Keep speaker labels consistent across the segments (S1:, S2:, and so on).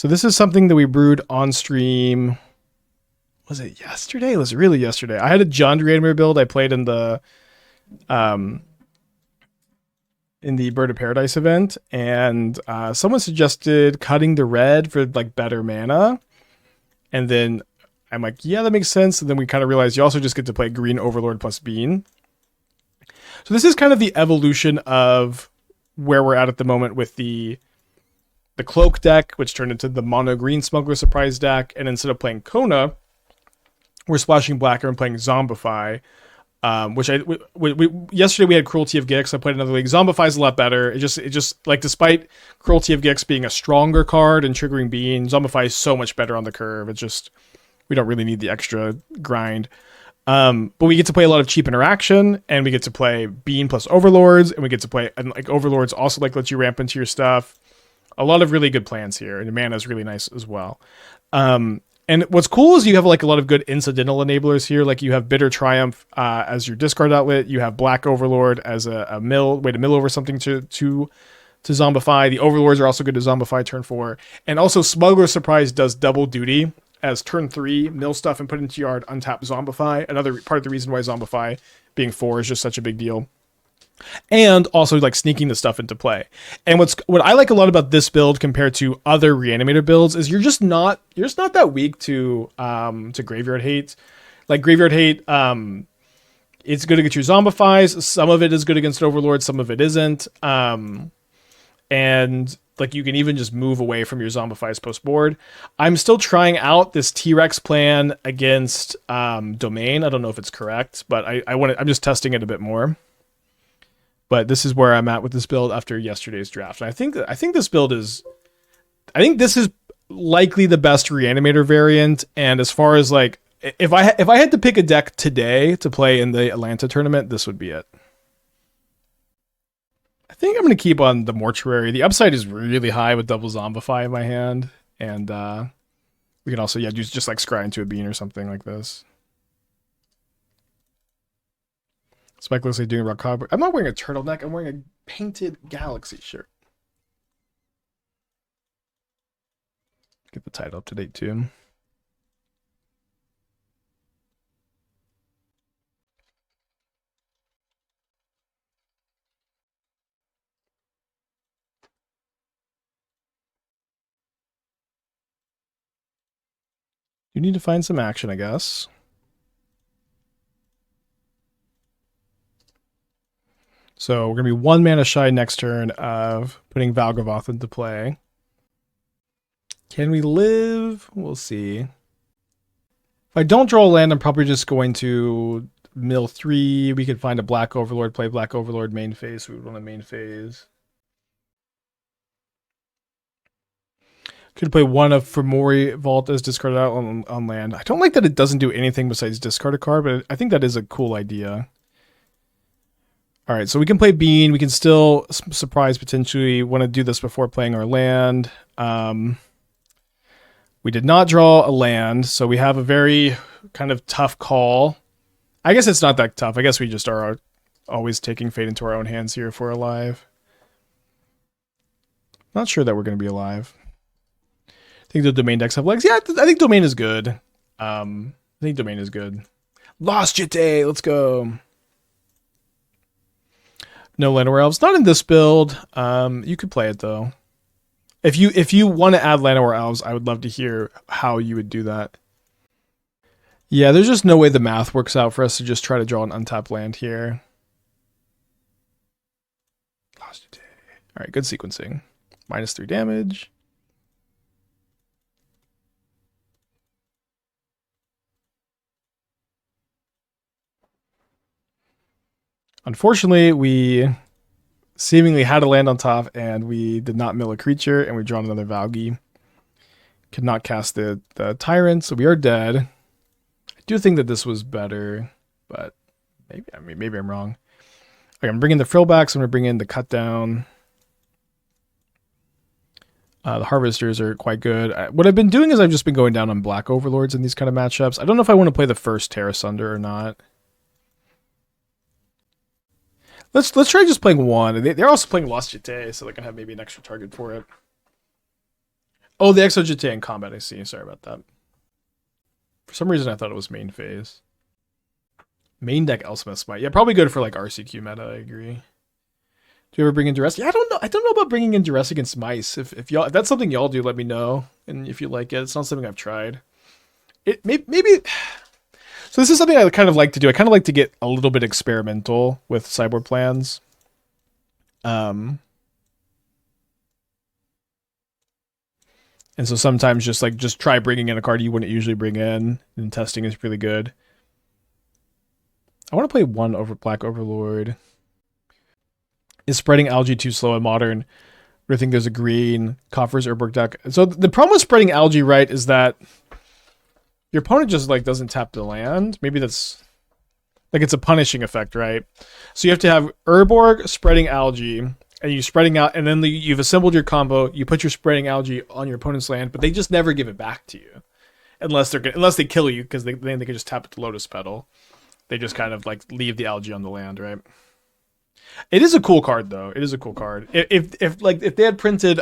S1: So this is something that we brewed on stream. Was it yesterday? Was it really yesterday? I had a John Reanimator build I played um in the Bird of Paradise event, and someone suggested cutting the red for like better mana. And then I'm like, yeah, that makes sense. And then we kind of realized you also just get to play green Overlord plus Bean. So this is kind of the evolution of where we're at the moment with the Cloak deck, which turned into the mono green Smuggler Surprise deck. And instead of playing Kona, we're splashing blacker and playing Zombify. Which yesterday we had Cruelty of Gix. I played another league. Zombify is a lot better. It just like, despite Cruelty of Gix being a stronger card and triggering Bean, Zombify is so much better on the curve. It's just, we don't really need the extra grind. But we get to play a lot of cheap interaction, and we get to play Bean plus Overlords, and we get to play, and like Overlords also like let you ramp into your stuff. A lot of really good plans here, and the mana is really nice as well. And what's cool is you have like a lot of good incidental enablers here. Like you have Bitter Triumph as your discard outlet. You have Black Overlord as a way to mill over something to Zombify. The Overlords are also good to Zombify turn 4. And also Smuggler Surprise does double duty as turn 3, mill stuff and put into yard, untap Zombify. Another part of the reason why Zombify being 4 is just such a big deal. And also like sneaking the stuff into play. And what I like a lot about this build compared to other Reanimator builds is you're just not that weak to Graveyard Hate. Like Graveyard Hate, it's good against your Zombifies. Some of it is good against Overlord, some of it isn't. And like you can even just move away from your Zombifies post board. I'm still trying out this T-Rex plan against Domain. I don't know if it's correct, but I'm just testing it a bit more. But this is where I'm at with this build after yesterday's draft. And I think this build is, I think this is likely the best Reanimator variant. And as far as like, if I had to pick a deck today to play in the Atlanta tournament, this would be it. I think I'm going to keep on the Mortuary. The upside is really high with double Zombify in my hand. And we can also, just like scry into a Bean or something like this. Spike looks like doing rock cobber. I'm not wearing a turtleneck. I'm wearing a painted Galaxy shirt. Get the title up to date too. You need to find some action, I guess. So we're going to be 1 mana shy next turn of putting Valgavoth into play. Can we live? We'll see. If I don't draw a land, I'm probably just going to mill 3. We could find a Black Overlord, play Black Overlord main phase. So we would run a main phase. Could play one of Fomori Vault as discarded out on land. I don't like that it doesn't do anything besides discard a card, but I think that is a cool idea. All right, so we can play Bean. We can still surprise potentially. Want to do this before playing our land. We did not draw a land, so we have a very kind of tough call. I guess it's not that tough. I guess we just are always taking fate into our own hands here if we're alive. Not sure that we're going to be alive. I think the Domain decks have legs. Yeah, I think Domain is good. I think Domain is good. Lost Jete, let's go. No Llanowar Elves, not in this build. You could play it though. If you want to add Llanowar Elves, I would love to hear how you would do that. Yeah, there's just no way the math works out for us to just try to draw an untapped land here. Lost Jete. All right, good sequencing. -3 damage. Unfortunately, we seemingly had a land on top, and we did not mill a creature, and we drawn another Valgi. Could not cast the Tyrant, so we are dead. I do think that this was better, but maybe I'm wrong. Okay, I'm bringing the Frillbacks. I'm going to bring in the Cut Down. The Harvesters are quite good. What I've been doing is I've just been going down on Black Overlords in these kind of matchups. I don't know if I want to play the first Terra Sunder or not. Let's try just playing one. They're also playing Lost Jete, so they can have maybe an extra target for it. Oh, the Exogete in combat, I see. Sorry about that. For some reason, I thought it was main phase. Main deck Elsmith Smite. Yeah, probably good for like RCQ meta, I agree. Do you ever bring in duress? Yeah, I don't know. I don't know about bringing in duress against mice. If y'all, if that's something y'all do, let me know. And if you like it, it's not something I've tried. It maybe. So this is something I kind of like to do. I kind of like to get a little bit experimental with sideboard plans. And so sometimes just try bringing in a card you wouldn't usually bring in, and testing is really good. I want to play one over Black Overlord. Is spreading algae too slow in modern? I think there's a green Coffers Urborg deck. So the problem with spreading algae, right, is that your opponent just like doesn't tap the land. Maybe that's like it's a punishing effect, right? So you have to have Urborg spreading algae, and you spreading out, and then you've assembled your combo. You put your spreading algae on your opponent's land, but they just never give it back to you, unless they kill you, because then they can just tap it to Lotus Petal. They just kind of like leave the algae on the land, right? It is a cool card though. It is a cool card. If they had printed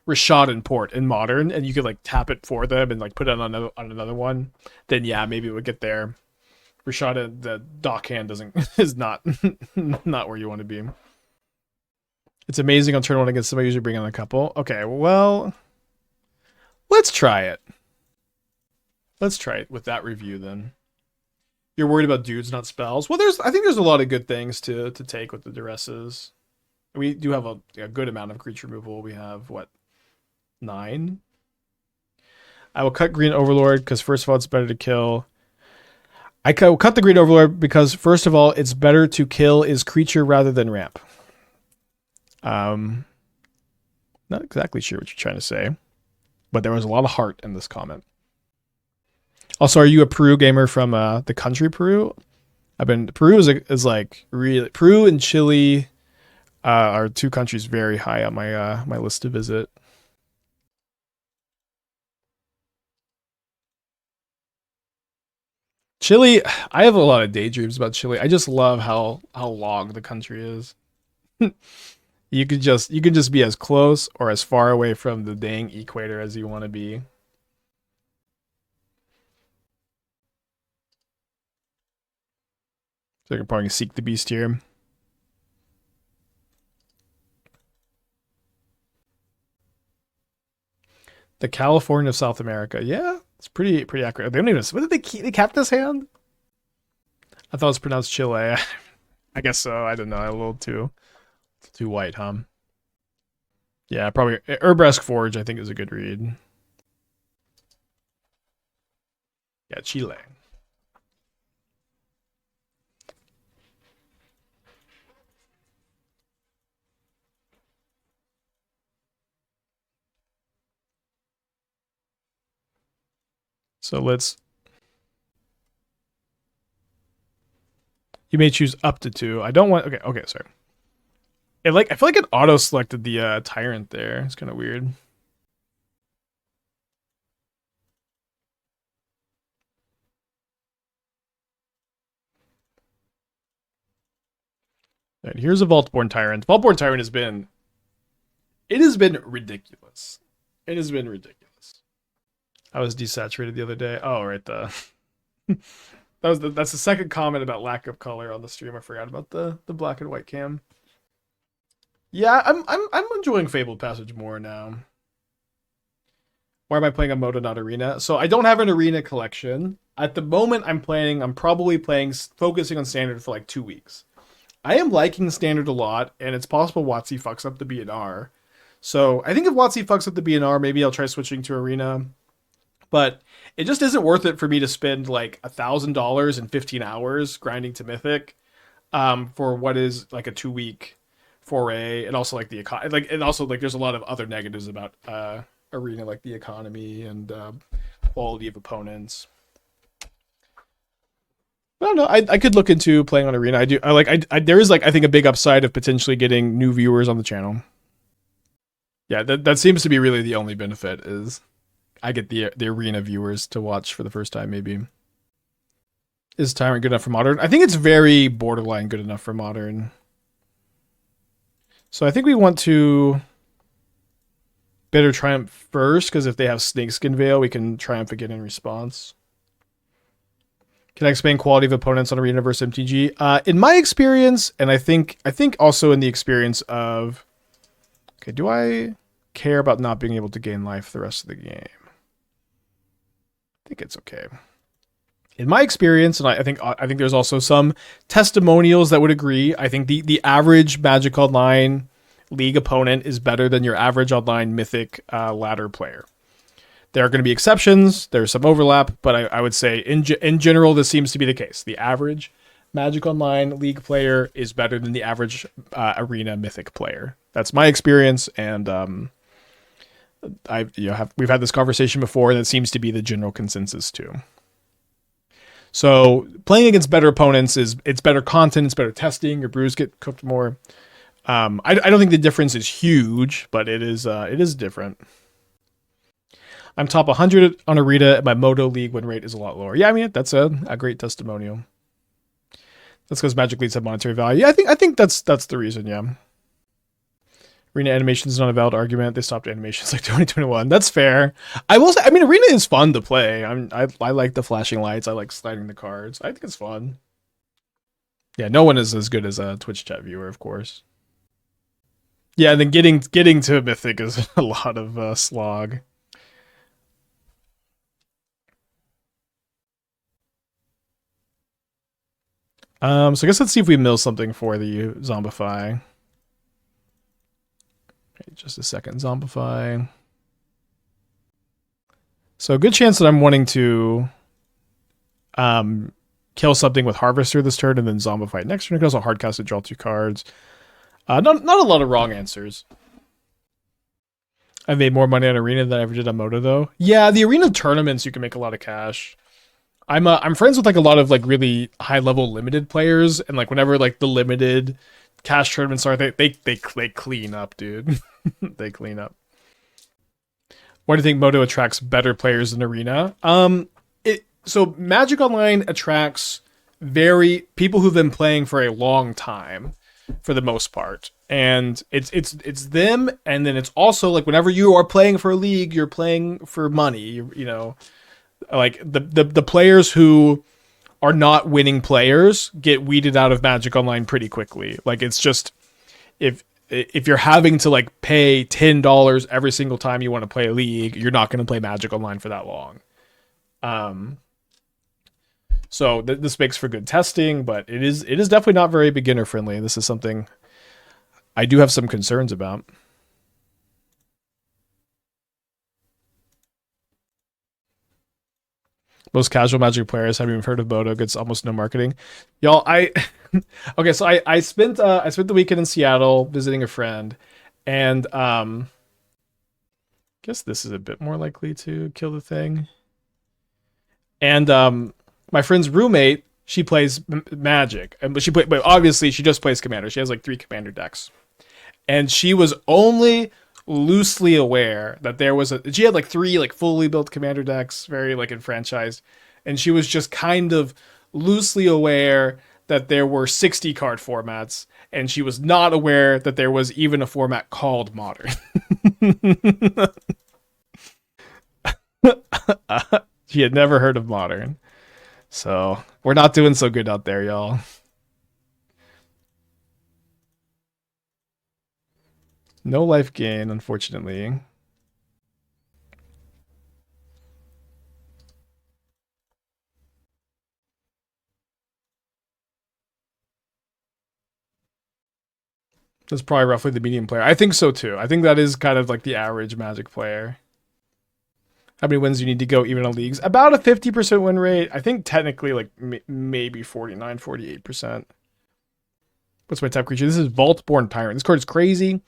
S1: Rashad and Port in modern, and you could like tap it for them and like put it on another one, then yeah, maybe it would get there. Rashad, the dock hand is not not where you want to be. It's amazing on turn one against somebody usually bring on a couple. Okay, well, let's try it. Let's try it with that review then. You're worried about dudes, not spells. Well, I think there's a lot of good things to take with the duresses. We do have a good amount of creature removal. We have what, 9? I will cut Green Overlord because first of all, it's better to kill. I will cut the Green Overlord because first of all, it's better to kill is creature rather than ramp. Not exactly sure what you're trying to say, but there was a lot of heart in this comment. Also, are you a Peru gamer from the country Peru? Peru is like really, Peru and Chile are two countries very high on my my list to visit. Chile, I have a lot of daydreams about Chile. I just love how long the country is. You can just be as close or as far away from the dang equator as you want to be. So I can probably seek the beast here. The California of South America. Yeah, it's pretty accurate. They don't even. What did they cap this hand? I thought it was pronounced Chile. I guess so. I don't know. A little too white, huh? Yeah, probably Urbresk Forge. I think is a good read. Yeah, Chile. So let's. You may choose up to 2. I don't want. Okay, sorry. I feel like it auto selected the tyrant there. It's kind of weird. Right, here's a Vaultborn Tyrant. Vaultborn Tyrant has been ridiculous. It has been ridiculous. I was desaturated the other day. Oh, right, that's the second comment about lack of color on the stream. I forgot about the black and white cam. Yeah, I'm enjoying Fabled Passage more now. Why am I playing a Moto, not Arena? So I don't have an Arena collection. At the moment, I'm probably focusing on Standard for like 2 weeks. I am liking Standard a lot, and it's possible WotC fucks up the BNR. So I think if WotC fucks up the BNR, maybe I'll try switching to Arena. But it just isn't worth it for me to spend like $1,000 in 15 hours grinding to Mythic for what is like a 2-week foray, and also like the and also like there's a lot of other negatives about Arena, like the economy and quality of opponents. I don't know. I could look into playing on Arena. There is like I think a big upside of potentially getting new viewers on the channel. Yeah, that seems to be really the only benefit is I get the Arena viewers to watch for the first time. Maybe is Tyrant good enough for Modern? I think it's very borderline good enough for Modern. So I think we want to Better triumph first, because if they have Snakeskin Veil, we can triumph again in response. Can I explain quality of opponents on Arena versus MTG? In my experience, and I think also in the experience of, okay, do I care about not being able to gain life the rest of the game? I think it's okay. In my experience, and I think there's also some testimonials that would agree. I think the average Magic Online League opponent is better than your average online Mythic ladder player. There are going to be exceptions. There's some overlap, but I would say in general, this seems to be the case. The average Magic Online League player is better than the average Arena Mythic player. That's my experience, and we've had this conversation before, and it seems to be the general consensus too. So playing against better opponents it's better content, it's better testing. Your brews get cooked more. I don't think the difference is huge, but it is different. I'm top 100 on Arena, and my Moto League win rate is a lot lower. Yeah, I mean, that's a great testimonial. That's because Magic Leagues have monetary value. Yeah, I think that's the reason, yeah. Arena animation is not a valid argument. They stopped animations like 2021. That's fair. I will say, I mean, Arena is fun to play. I like the flashing lights. I like sliding the cards. I think it's fun. Yeah, no one is as good as a Twitch chat viewer, of course. Yeah, and then getting to Mythic is a lot of slog. So I guess let's see if we mill something for the Zombify. Okay, just a second, Zombify. So a good chance that I'm wanting to kill something with Harvester this turn and then Zombify next turn. I can also hardcast and draw 2 cards. Not a lot of wrong answers. I made more money on Arena than I ever did on Moto, though. Yeah, the Arena tournaments, you can make a lot of cash. I'm friends with like a lot of like really high level limited players, and like whenever like the limited cash tournaments are, they clean up, dude. They clean up. Why do you think Moto attracts better players than Arena? So Magic Online attracts people who've been playing for a long time, for the most part, and it's them, and then it's also like whenever you are playing for a league, you're playing for money. You know. Like the players who are not winning players get weeded out of Magic Online pretty quickly. Like it's just if you're having to like pay $10 every single time you want to play a league, you're not going to play Magic Online for that long. So this makes for good testing, but it is definitely not very beginner friendly. This is something I do have some concerns about. Most casual Magic players haven't even heard of Moto. Gets almost no marketing. Y'all, okay. So I spent the weekend in Seattle visiting a friend, and guess this is a bit more likely to kill the thing. And my friend's roommate, she plays Magic, but obviously she just plays Commander. She has like 3 Commander decks, and she was only loosely aware that she had like 3 like fully built Commander decks, very like enfranchised, and she was just kind of loosely aware that there were 60 card formats, and she was not aware that there was even a format called Modern. She had never heard of Modern, so we're not doing so good out there, y'all. No life gain, unfortunately. That's probably roughly the medium player. I think so too. I think that is kind of like the average Magic player. How many wins do you need to go even on leagues? About a 50% win rate. I think technically like maybe 49, 48%. What's my type creature? This is Vaultborn Tyrant. This card is crazy.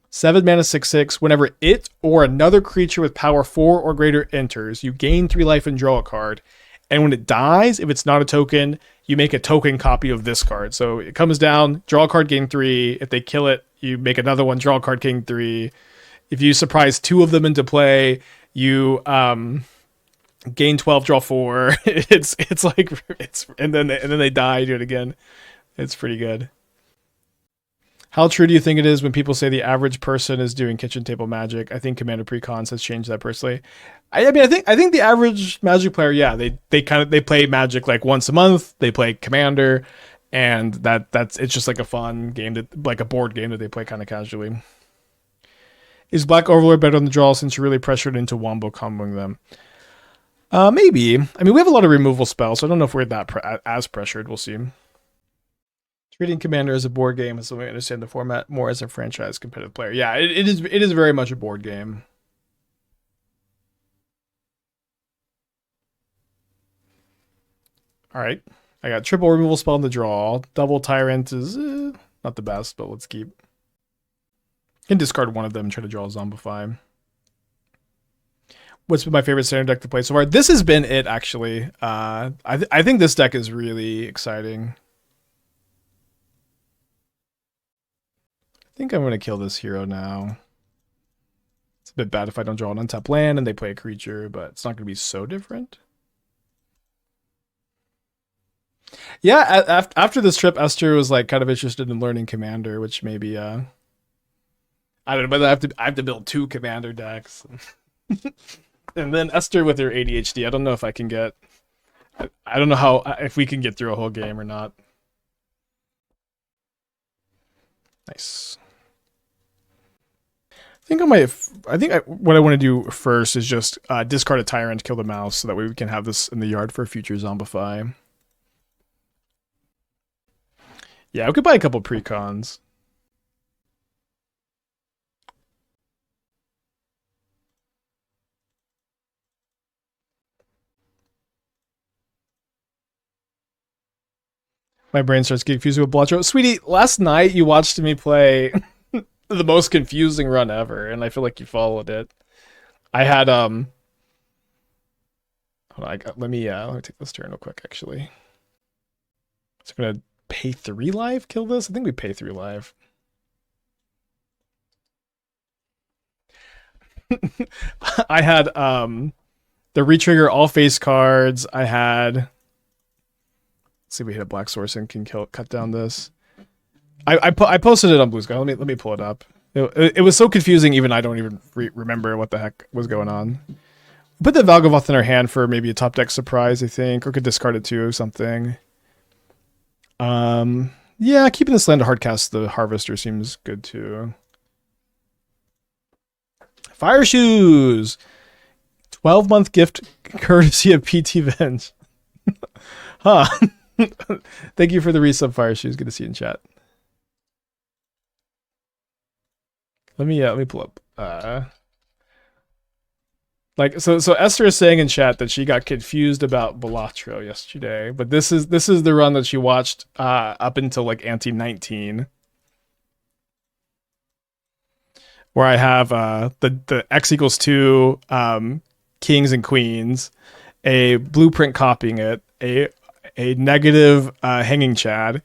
S1: 7 mana 6/6. Whenever it or another creature with power 4 or greater enters, you gain 3 life and draw a card. And when it dies, if it's not a token, you make a token copy of this card. So it comes down, draw a card, gain 3. If they kill it, you make another one, draw a card, gain 3. If you surprise 2 of them into play, you gain 12, draw 4. It's like and then they die, do it again. It's pretty good. How true do you think it is when people say the average person is doing kitchen table Magic? I think Commander Precons has changed that personally. I mean, I think the average Magic player, yeah, they play Magic like once a month. They play Commander, and it's just like a fun game like a board game that they play kind of casually. Is Black Overlord better on the draw since you're really pressured into wombo comboing them? Maybe. I mean, we have a lot of removal spells, so I don't know if we're that as pressured. We'll see. Treating Commander as a board game is the way I understand the format more as a franchise competitive player. Yeah, it is very much a board game. All right. I got triple removal spell in the draw. Double Tyrant is not the best, but let's keep. Can discard one of them and try to draw a Zombify. What's been my favorite standard deck to play so far? This has been it, actually. I think this deck is really exciting. I think I'm going to kill this hero now. It's a bit bad if I don't draw an untapped land and they play a creature, but it's not going to be so different. Yeah, after this trip, Esther was like kind of interested in learning Commander, which maybe I don't know, but I have to build 2 Commander decks. And then Esther with her ADHD, I don't know if I can get. I don't know if we can get through a whole game or not. Nice. What I want to do first is just discard a Tyrant, kill the mouse, so that way we can have this in the yard for a future Zombify. Yeah, we could buy a couple precons. My brain starts getting confused with Blotcho. Sweetie, last night you watched me play the most confusing run ever, and I feel like you followed it. I had hold on, let me take this turn real quick, actually. So I'm gonna pay 3 life, kill this? I think we pay 3 life. I had the retrigger all face cards. I had, let's see if we hit a black source and can cut down this. I posted it on Blue Sky. Let me pull it up. It was so confusing, even I don't even remember what the heck was going on. Put the Valgavoth in our hand for maybe a top deck surprise, I think, or could discard it too or something. Yeah, keeping this land to hardcast the Harvester seems good too. Fire Shoes! 12-month gift courtesy of PT Venge. Huh. Thank you for the resub, Fire Shoes. Good to see you in chat. Let me pull up. So Esther is saying in chat that she got confused about Balatro yesterday, but this is the run that she watched up until like ante 19, where I have the X equals 2 kings and queens, a blueprint copying it, a negative hanging Chad,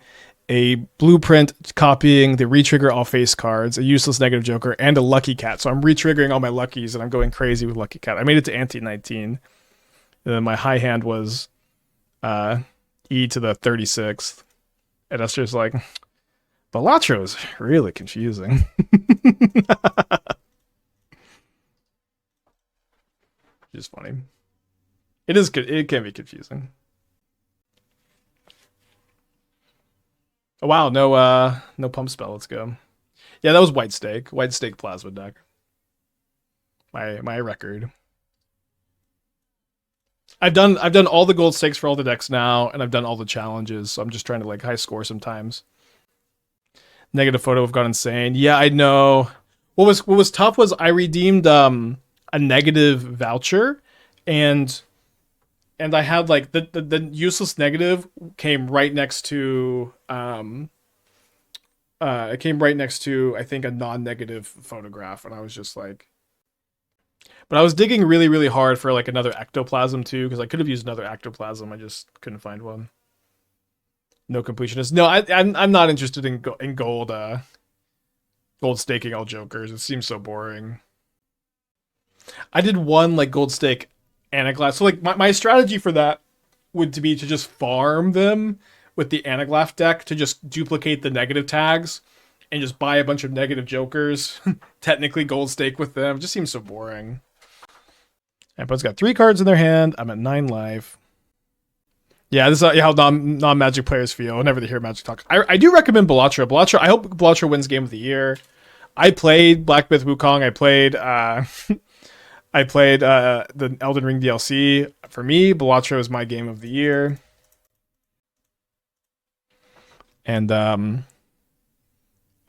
S1: a blueprint copying the retrigger all face cards, a useless negative joker, and a lucky cat. So I'm retriggering all my luckies and I'm going crazy with lucky cat. I made it to ante 19. And then my high hand was E to the 36th. And Esther's like, Balatro is really confusing. Just funny. It is good. It can be confusing. Oh, wow, no pump spell. Let's go. Yeah, that was White Stake Plasma deck. My record. I've done all the gold stakes for all the decks now, and I've done all the challenges. So I'm just trying to like high score sometimes. Negative photo have gone insane. Yeah, I know. What was tough was I redeemed a negative voucher, and I had like the useless negative came right next to it came right next to I think a non-negative photograph, and I was just like, but I was digging really really hard for like another ectoplasm too, because I could have used another ectoplasm. I just couldn't find one. No completionist. No, I'm not interested in gold staking all jokers. It seems so boring. I did one like gold stake Anaglass. So like my strategy for that would be to just farm them with the Anaglass deck to just duplicate the negative tags and just buy a bunch of negative jokers. Technically gold stake with them. It just seems so boring. Everyone's got 3 cards in their hand. I'm at 9 life. Yeah, this is how non-Magic players feel whenever they hear Magic talk. I do recommend Balatro. I hope Balatro wins Game of the Year. I played Black Myth Wukong. I played the Elden Ring DLC. For me, Balatro is my Game of the Year. And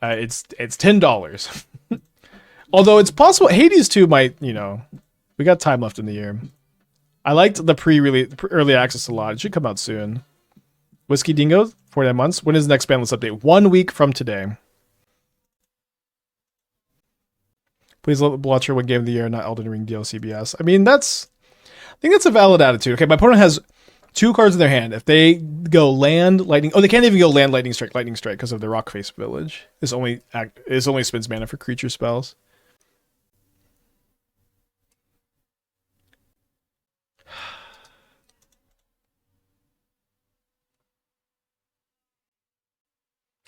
S1: it's $10. Although it's possible Hades 2 might, we got time left in the year. I liked the early access a lot. It should come out soon. Whiskey Dingo, 49 months. When is the next ban list update? 1 week from today. Please let Blotcher win Game of the Year, not Elden Ring DLC BS. I mean, I think that's a valid attitude. Okay, my opponent has 2 cards in their hand. If they go land, lightning... Oh, they can't even go land, lightning strike, because of the Rockface Village. This only spends mana for creature spells.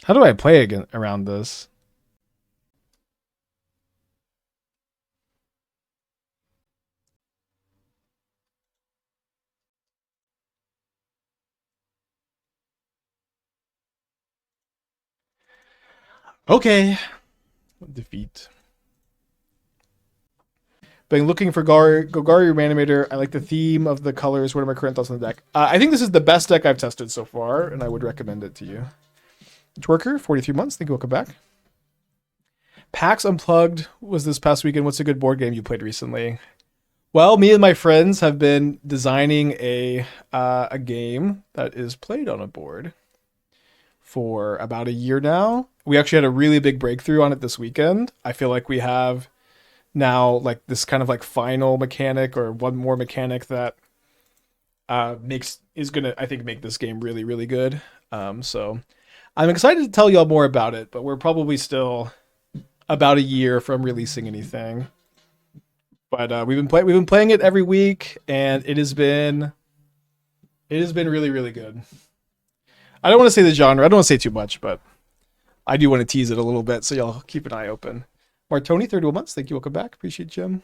S1: How do I play again around this? Okay. Defeat. Been looking for Golgari Reanimator. I like the theme of the colors. What are my current thoughts on the deck? I think this is the best deck I've tested so far, and I would recommend it to you. Twerker, 43 months. Thank you. Welcome back. PAX Unplugged was this past weekend. What's a good board game you played recently? Well, me and my friends have been designing a game that is played on a board for about a year now. We actually had a really big breakthrough on it this weekend. I feel like we have now like this kind of like final mechanic or one more mechanic that is gonna, I think, make this game really, really good. So I'm excited to tell y'all more about it, but we're probably still about a year from releasing anything. But we've been playing it every week, and it has been really, really good. I don't want to say the genre. I don't want to say too much, but I do want to tease it a little bit, so y'all keep an eye open. Martoni, 31 months. Thank you. Welcome back. Appreciate Jim.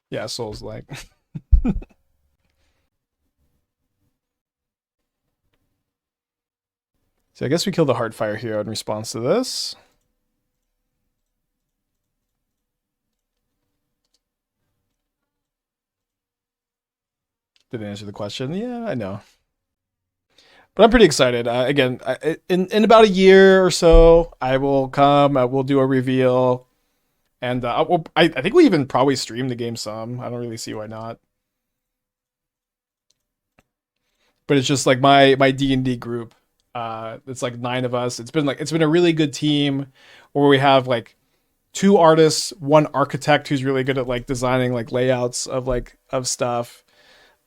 S1: Yeah, Soul's like. So I guess we killed the Heartfire hero in response to this. Didn't answer the question. Yeah, I know. But I'm pretty excited. Again, in about a year or so, I will come. I will do a reveal. And I think we even probably stream the game some. I don't really see why not. But it's just like my D&D group. It's like 9 of us. It's been a really good team where we have like 2 artists, 1 architect who's really good at like designing like layouts of stuff.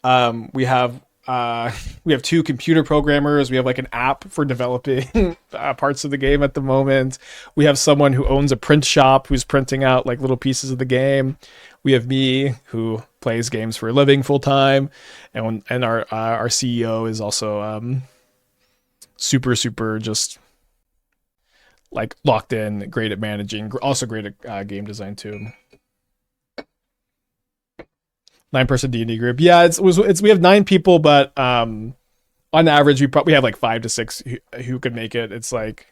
S1: We have 2 computer programmers. We have like an app for developing parts of the game at the moment. We have someone who owns a print shop who's printing out like little pieces of the game. We have me who plays games for a living full time, and our CEO is also super just like locked in, great at managing, also great at game design too. 9-person D&D group. Yeah, we have 9 people, but on average we probably have like 5 to 6 who could make it. It's like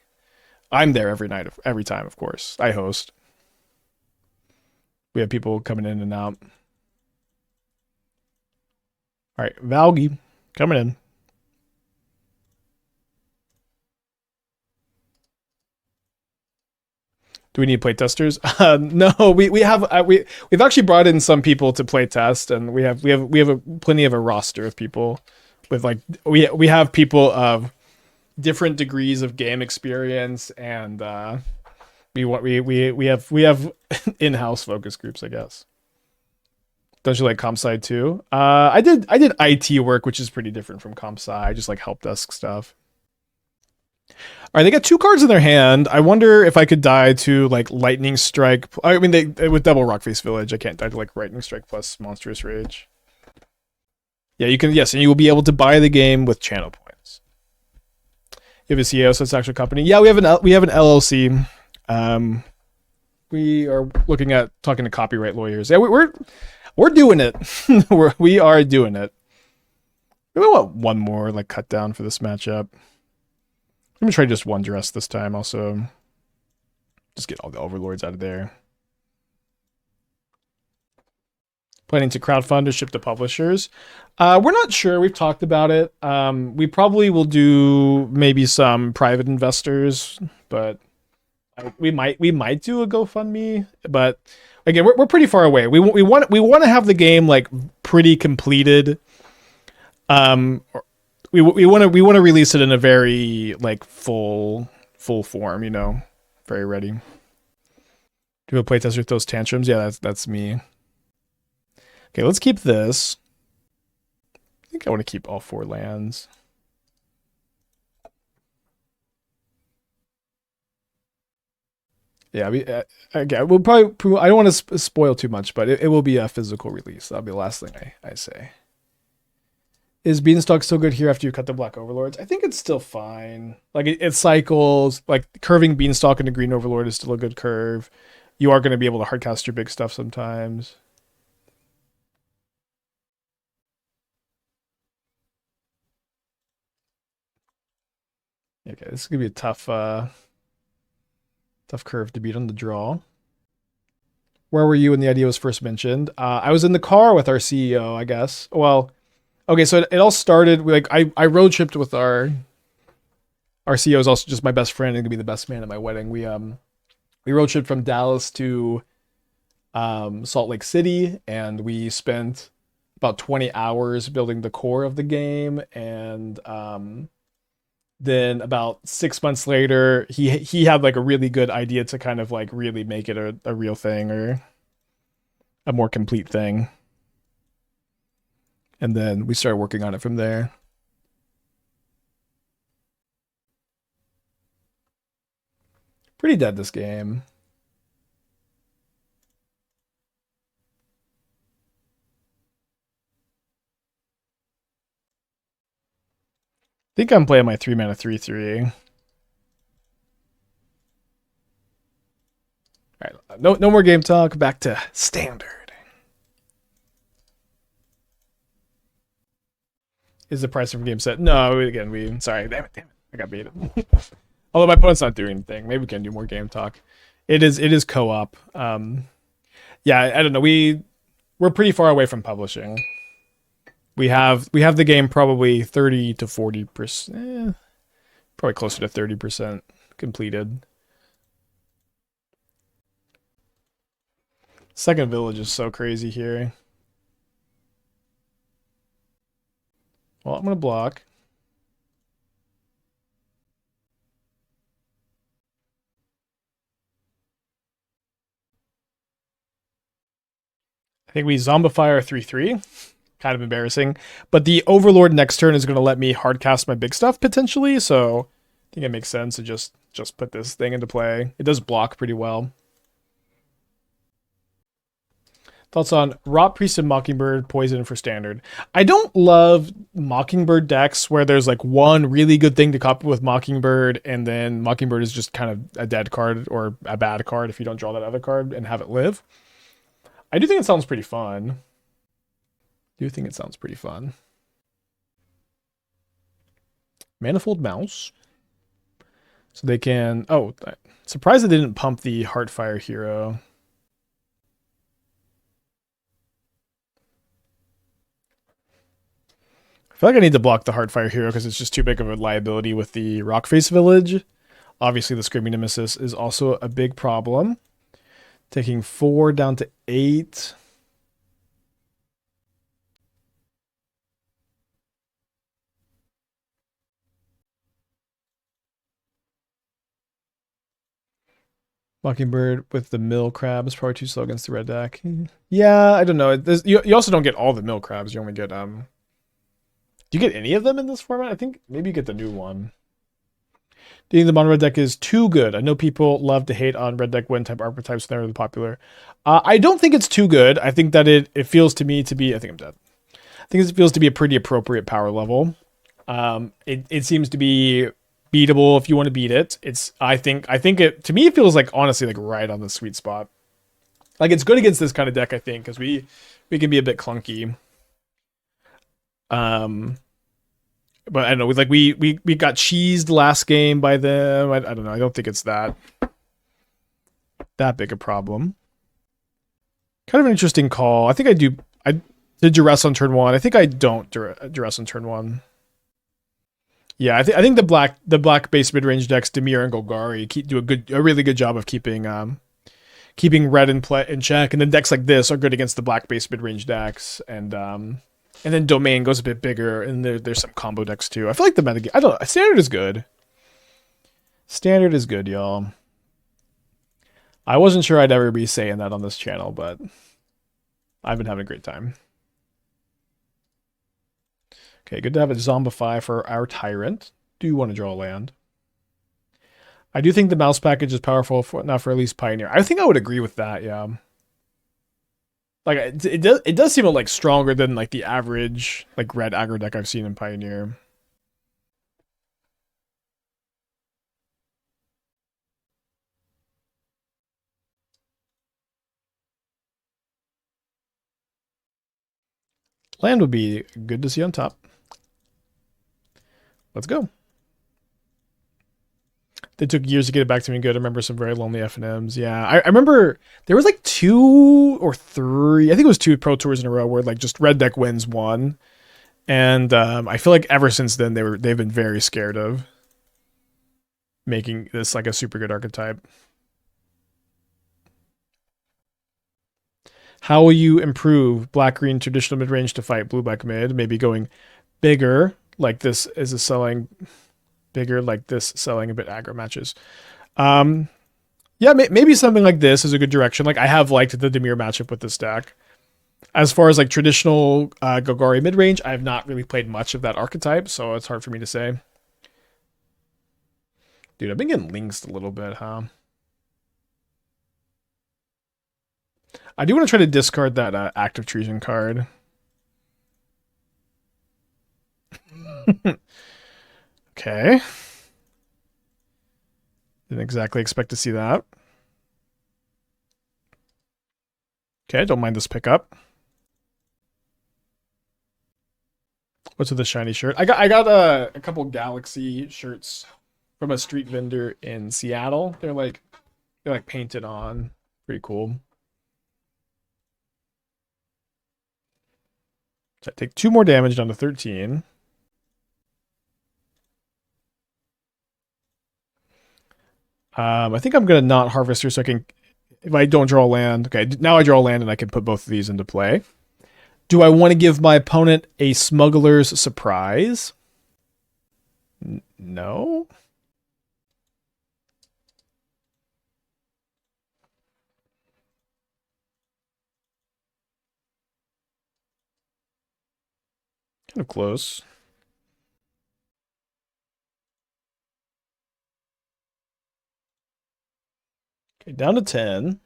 S1: I'm there every time, of course. I host. We have people coming in and out. All right, Valgy coming in. Do we need play testers? No, we've actually brought in some people to play test, and we have plenty of a roster of people with like we have people of different degrees of game experience, and we have in-house focus groups, I guess. Don't you like comp sci too? I did IT work, which is pretty different from comp sci. I just like help desk stuff. All right, they got 2 cards in their hand. I wonder if I could die to like Lightning Strike. I mean, they with double Rockface Village, I can't die to like Lightning Strike plus Monstrous Rage. Yeah, you can. Yes, and you will be able to buy the game with channel points. You have a CEO, so it's actual company. Yeah, we have an LLC. We are looking at talking to copyright lawyers. Yeah, we're doing it. We are doing it. We want one more like cut down for this matchup. Let me try just one dress this time. Also, just get all the overlords out of there. Planning to crowdfund or ship to publishers. We're not sure. We've talked about it. We probably will do maybe some private investors, but we might do a GoFundMe. But again, we're pretty far away. We want to have the game like pretty completed. We want to release it in a very like full form, you know, very ready. Do a playtest with those tantrums? Yeah, that's me. Okay, let's keep this. I think I want to keep all 4 lands. Yeah, again, we'll probably. I don't want to spoil too much, but it will be a physical release. That'll be the last thing I say. Is Beanstalk still good here after you cut the black overlords? I think it's still fine. Like it cycles. Like curving Beanstalk into green overlord is still a good curve. You are going to be able to hardcast your big stuff sometimes. Okay, this is gonna be a tough curve to beat on the draw. Where were you when the idea was first mentioned? I was in the car with our CEO, I guess. Well, okay, so it all started like I road tripped with our CEO is also just my best friend and gonna be the best man at my wedding. We road tripped from Dallas to Salt Lake City, and we spent about 20 hours building the core of the game, and then about 6 months later, he had like a really good idea to kind of like really make it a real thing or a more complete thing. And then we started working on it from there. Pretty dead this game. I think I'm playing my 3-mana 3/3. All right, no more game talk. Back to standard. Is the price of game set? No, again, sorry, damn it, I got baited. Although my opponent's not doing anything, maybe we can do more game talk. It is co-op. Yeah, I don't know. We're pretty far away from publishing. We have the game probably 30 to 40%, probably closer to 30% completed. Second village is so crazy here. Well, I'm gonna block. I think we zombify our 3/3. Kind of embarrassing. But the Overlord next turn is going to let me hardcast my big stuff potentially, so I think it makes sense to just put this thing into play. It does block pretty well. Thoughts on Rot Priest and Mockingbird Poison for standard? I don't love Mockingbird decks where there's like one really good thing to copy with Mockingbird, and then Mockingbird is just kind of a dead card or a bad card if you don't draw that other card and have it live. I do think it sounds pretty fun. Manifold Mouse. So they can... Oh, surprised they didn't pump the Heartfire hero. I feel like I need to block the Heartfire hero because it's just too big of a liability with the Rockface Village. Obviously, the Screaming Nemesis is also a big problem. Taking 4 down to 8. Mockingbird with the mill crab is probably too slow against the red deck. Yeah, I don't know. You also don't get all the mill crabs. You only get Do you get any of them in this format? I think maybe you get the new one. Do you think the mono red deck is too good? I know people love to hate on red deck win type archetypes when they're really popular. I don't think it's too good. I think that it feels to me to be. I think I'm dead. I think it feels to be a pretty appropriate power level. It seems to be beatable if you want to beat it. I think it to me it feels like honestly like right on the sweet spot. Like it's good against this kind of deck, I think, because we can be a bit clunky. Um, but I don't know. We got cheesed last game by them. I don't know. I don't think it's that big a problem. Kind of an interesting call. I think I do. I did duress on turn one. I think I don't duress on turn one. Yeah, I think the black base mid range decks, Demir and Golgari, do a really good job of keeping red in check, and then decks like this are good against the black base mid range decks, and then domain goes a bit bigger, and there's some combo decks too. I feel like the metagame. I don't know. Standard is good. Standard is good, y'all. I wasn't sure I'd ever be saying that on this channel, but I've been having a great time. Okay, good to have a Zombify for our Tyrant. Do want to draw a land. I do think the mouse package is powerful, not for at least Pioneer. I think I would agree with that, yeah. Like, it does seem like stronger than like the average like red aggro deck I've seen in Pioneer. Land would be good to see on top. Let's go. They took years to get it back to me good. I remember some very lonely FNMs. Yeah, I remember there was like 2 or 3. I think it was 2 Pro Tours in a row where like just red deck wins one, and I feel like ever since then they've been very scared of making this like a super good archetype. How will you improve black green traditional mid range to fight blue black mid? Maybe going bigger like this is a selling bigger like this selling a bit aggro matches. Yeah, maybe something like this is a good direction. Like I have liked the Demir matchup with this deck. As far as like traditional Golgari mid range, I have not really played much of that archetype, so it's hard for me to say. Dude, I've been getting links a little bit, huh? I do want to try to discard that active treason card. Okay. Didn't exactly expect to see that. Okay, don't mind this pickup. What's with the shiny shirt? I got a couple Galaxy shirts from a street vendor in Seattle. They're like painted on. Pretty cool. So I take 2 more damage down to 13. I think I'm gonna not harvest here so I can, if I don't draw a land. Okay, now I draw a land and I can put both of these into play. Do I want to give my opponent a smuggler's surprise? No. Kind of close. Okay, down to 10.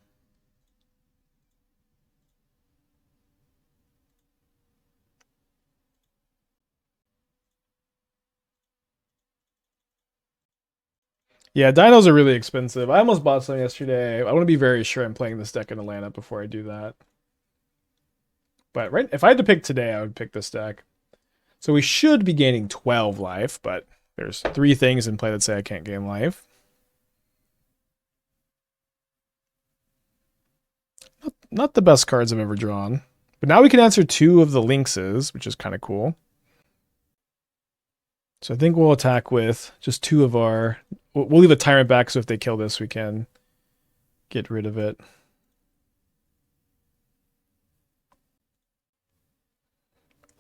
S1: Yeah, dinos are really expensive. I almost bought some yesterday. I want to be very sure I'm playing this deck in Atlanta before I do that. But right, if I had to pick today, I would pick this deck. So we should be gaining 12 life, but there's 3 things in play that say I can't gain life. Not the best cards I've ever drawn. But now we can answer 2 of the Lynxes, which is kind of cool. So I think we'll attack with just 2 of our... We'll leave a Tyrant back, so if they kill this, we can get rid of it.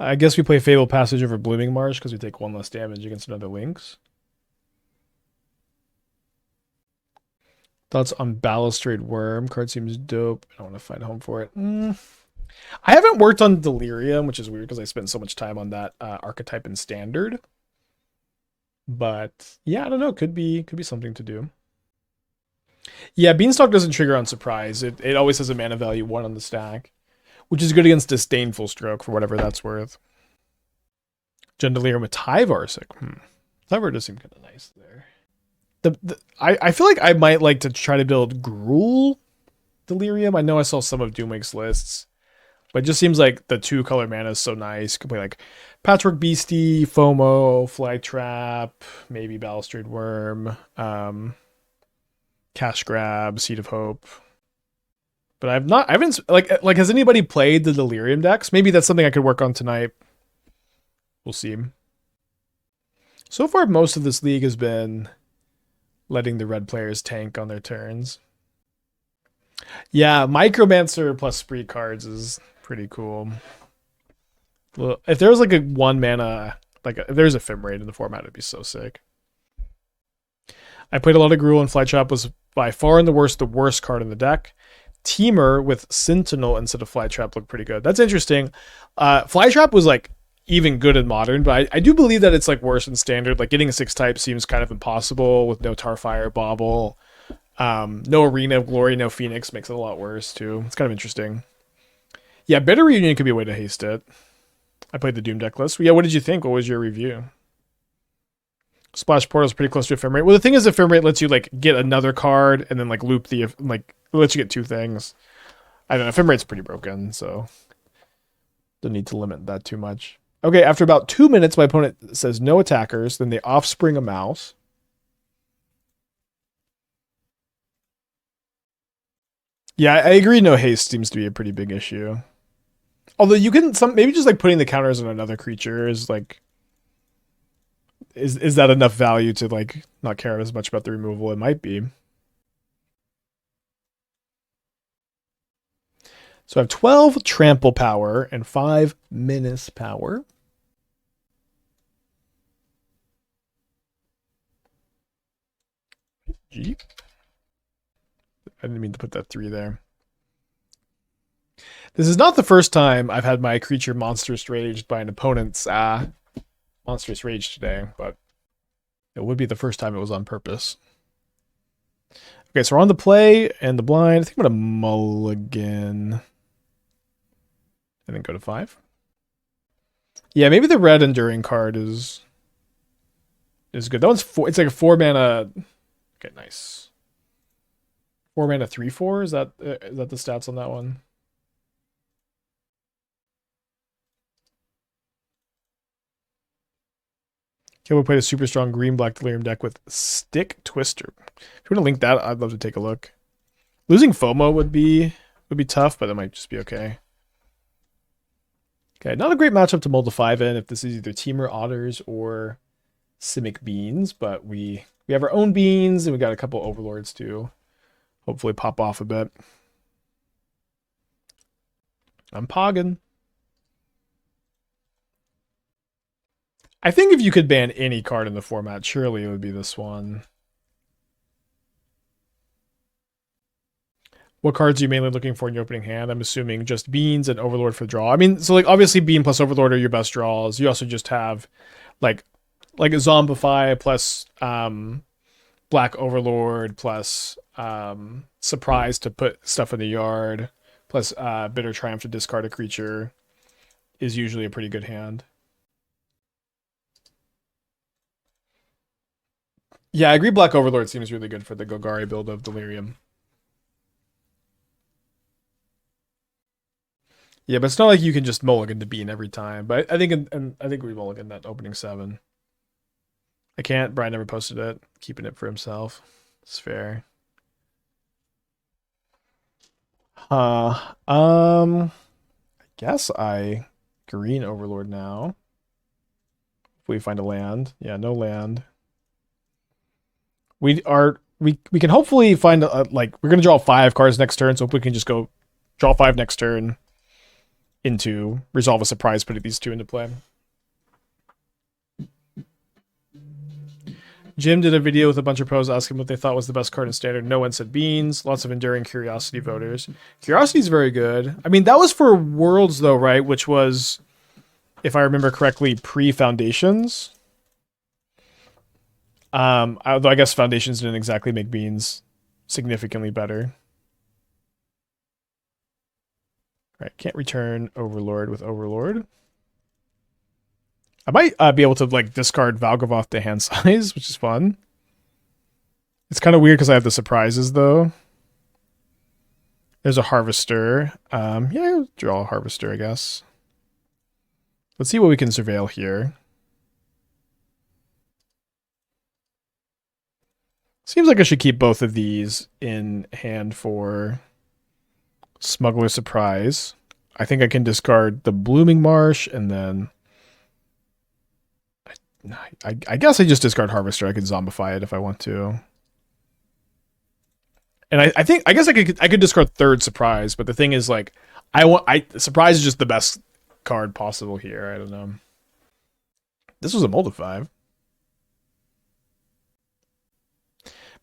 S1: I guess we play Fabled Passage over Blooming Marsh because we take 1 less damage against another Lynx. Thoughts on Balustrade Worm? Card seems dope. I don't want to find a home for it. I haven't worked on Delirium, which is weird because I spent so much time on that archetype in Standard. But yeah, I don't know. Could be something to do. Yeah, Beanstalk doesn't trigger on surprise. It always has a mana value 1 on the stack, which is good against Disdainful Stroke for whatever that's worth. Gendelier with Tyvarsik. Tyvar does seem kind of nice there. I feel like I might like to try to build Gruul Delirium. I know I saw some of Doomwake's lists, but it just seems like the 2-color mana is so nice. Could play like Patchwork Beastie, FOMO, Flytrap, maybe Balustrade Worm, Cash Grab, Seed of Hope. But I haven't like has anybody played the Delirium decks? Maybe that's something I could work on tonight. We'll see. So far, most of this league has been letting the red players tank on their turns. Yeah, Micromancer plus Spree cards is pretty cool. Well, if there was like a 1 mana, if there's a Ephemerate in the format, it'd be so sick. I played a lot of Gruul, and Flytrap was by far and the worst card in the deck. Teamer with Sentinel instead of Flytrap looked pretty good. That's interesting. Flytrap was like even good in Modern, but I do believe that it's like worse in Standard. Like getting a 6-type seems kind of impossible with no Tarfire, Bauble. No Arena of Glory, no Phoenix makes it a lot worse too. It's kind of interesting. Yeah, Bitter Reunion could be a way to haste it. I played the Doom deck list. Yeah, what did you think? What was your review? Splash Portal is pretty close to Ephemerate. Well, the thing is, Ephemerate lets you like get another card and then like loop the like it lets you get 2 things. I don't know. Ephemerate's pretty broken, so don't need to limit that too much. Okay, after about 2 minutes, my opponent says no attackers. Then they offspring a mouse. Yeah, I agree. No haste seems to be a pretty big issue. Although you can maybe just like putting the counters on another creature is like is that enough value to like not care as much about the removal? It might be. So I have 12 trample power and 5 menace power. Jeep. I didn't mean to put that 3 there. This is not the first time I've had my creature monstrous raged by an opponent's monstrous rage today, but it would be the first time it was on purpose. Okay, so we're on the play and the blind. I think I'm going to mulligan. And then go to 5. Yeah, maybe the red enduring card is good. That one's 4. It's like a 4 mana. Okay, nice. 4 mana 3/4. Is that the stats on that one? Okay, we played a super strong green-black Delirium deck with Stick Twister. If you want to link that, I'd love to take a look. Losing FOMO would be tough, but it might just be okay. Okay, not a great matchup to mold a 5 in if this is either Teamer Otters or Simic Beans, but we have our own beans and we got a couple Overlords to hopefully pop off a bit. I'm pogging. I think if you could ban any card in the format, surely it would be this one. What cards are you mainly looking for in your opening hand? I'm assuming just Beans and Overlord for draw. I mean, so like obviously Bean plus Overlord are your best draws. You also just have like a Zombify plus Black Overlord plus Surprise to put stuff in the yard plus Bitter Triumph to discard a creature is usually a pretty good hand. Yeah, I agree. Black Overlord seems really good for the Golgari build of Delirium. Yeah, but it's not like you can just mulligan to Bean every time. But I think I think we mulligan that opening 7. I can't. Brian never posted it. Keeping it for himself. It's fair. I guess I green Overlord now. If we find a land. Yeah, no land. We can hopefully find like we're gonna draw 5 cards next turn, so if we can just go draw 5 next turn into resolve a surprise, putting these 2 into play. Jim did a video with a bunch of pros asking what they thought was the best card in Standard. No one said Beans. Lots of enduring Curiosity voters. Curiosity is very good. I mean, that was for Worlds though, right? Which was, if I remember correctly, pre-Foundations. Although I guess Foundations didn't exactly make beans significantly better. All right, can't return Overlord with Overlord. I might be able to like discard Valgavoth to hand size, which is fun. It's kind of weird because I have the surprises though. There's a Harvester. Yeah, draw a Harvester, I guess. Let's see what we can surveil here. Seems like I should keep both of these in hand for Smuggler Surprise. I think I can discard the Blooming Marsh and then I guess I just discard Harvester. I could zombify it if I want to. And I guess I could discard third Surprise, but the thing is like Surprise is just the best card possible here. I don't know. This was a mold of 5.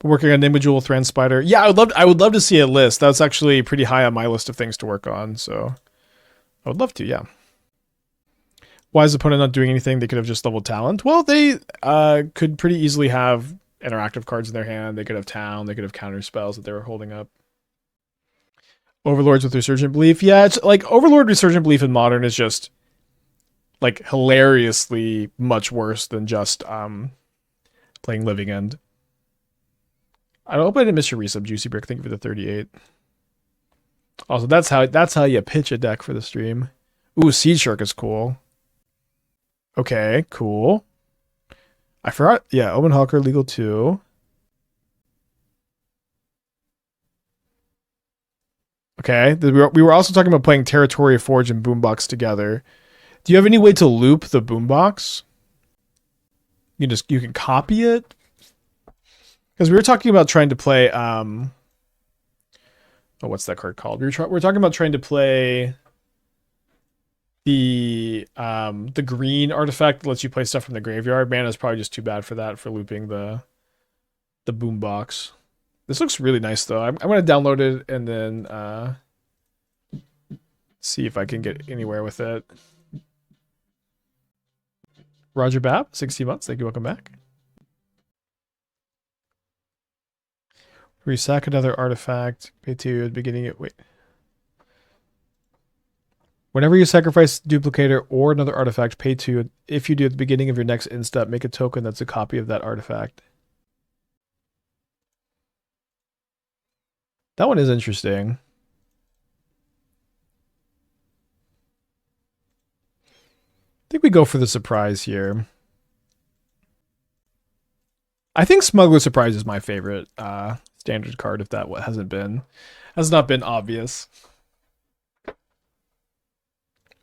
S1: Working on Individual Thran Spider. Yeah, I would love to see a list. That's actually pretty high on my list of things to work on, so I would love to, yeah. Why is the opponent not doing anything? They could have just leveled Talent. Well, they could pretty easily have interactive cards in their hand. They could have Town. They could have counter spells that they were holding up. Overlords with Resurgent Belief. Yeah, it's like Overlord Resurgent Belief in Modern is just like hilariously much worse than just playing Living End. I hope I didn't miss your resub, Juicy Brick. Thank you for the 38. Also, that's how you pitch a deck for the stream. Ooh, Seed Shark is cool. Okay, cool. I forgot. Yeah, Omen Hawker, legal 2. Okay, we were also talking about playing Territory of Forge and Boombox together. Do you have any way to loop the Boombox? You can copy it? Because we were talking about trying to play what's that card called? We were talking about trying to play the green artifact that lets you play stuff from the graveyard. Mana is probably just too bad for that, for looping the Boombox. This looks really nice though. I'm gonna download it and then see if I can get anywhere with it. Roger Babb, 60 months. Thank you. Welcome back. Resack another artifact. Pay 2 at the beginning of wait. Whenever you sacrifice Duplicator or another artifact, pay 2. If you do at the beginning of your next end step, make a token that's a copy of that artifact. That one is interesting. I think we go for the surprise here. I think Smuggler Surprise is my favorite standard card, if that has not been obvious.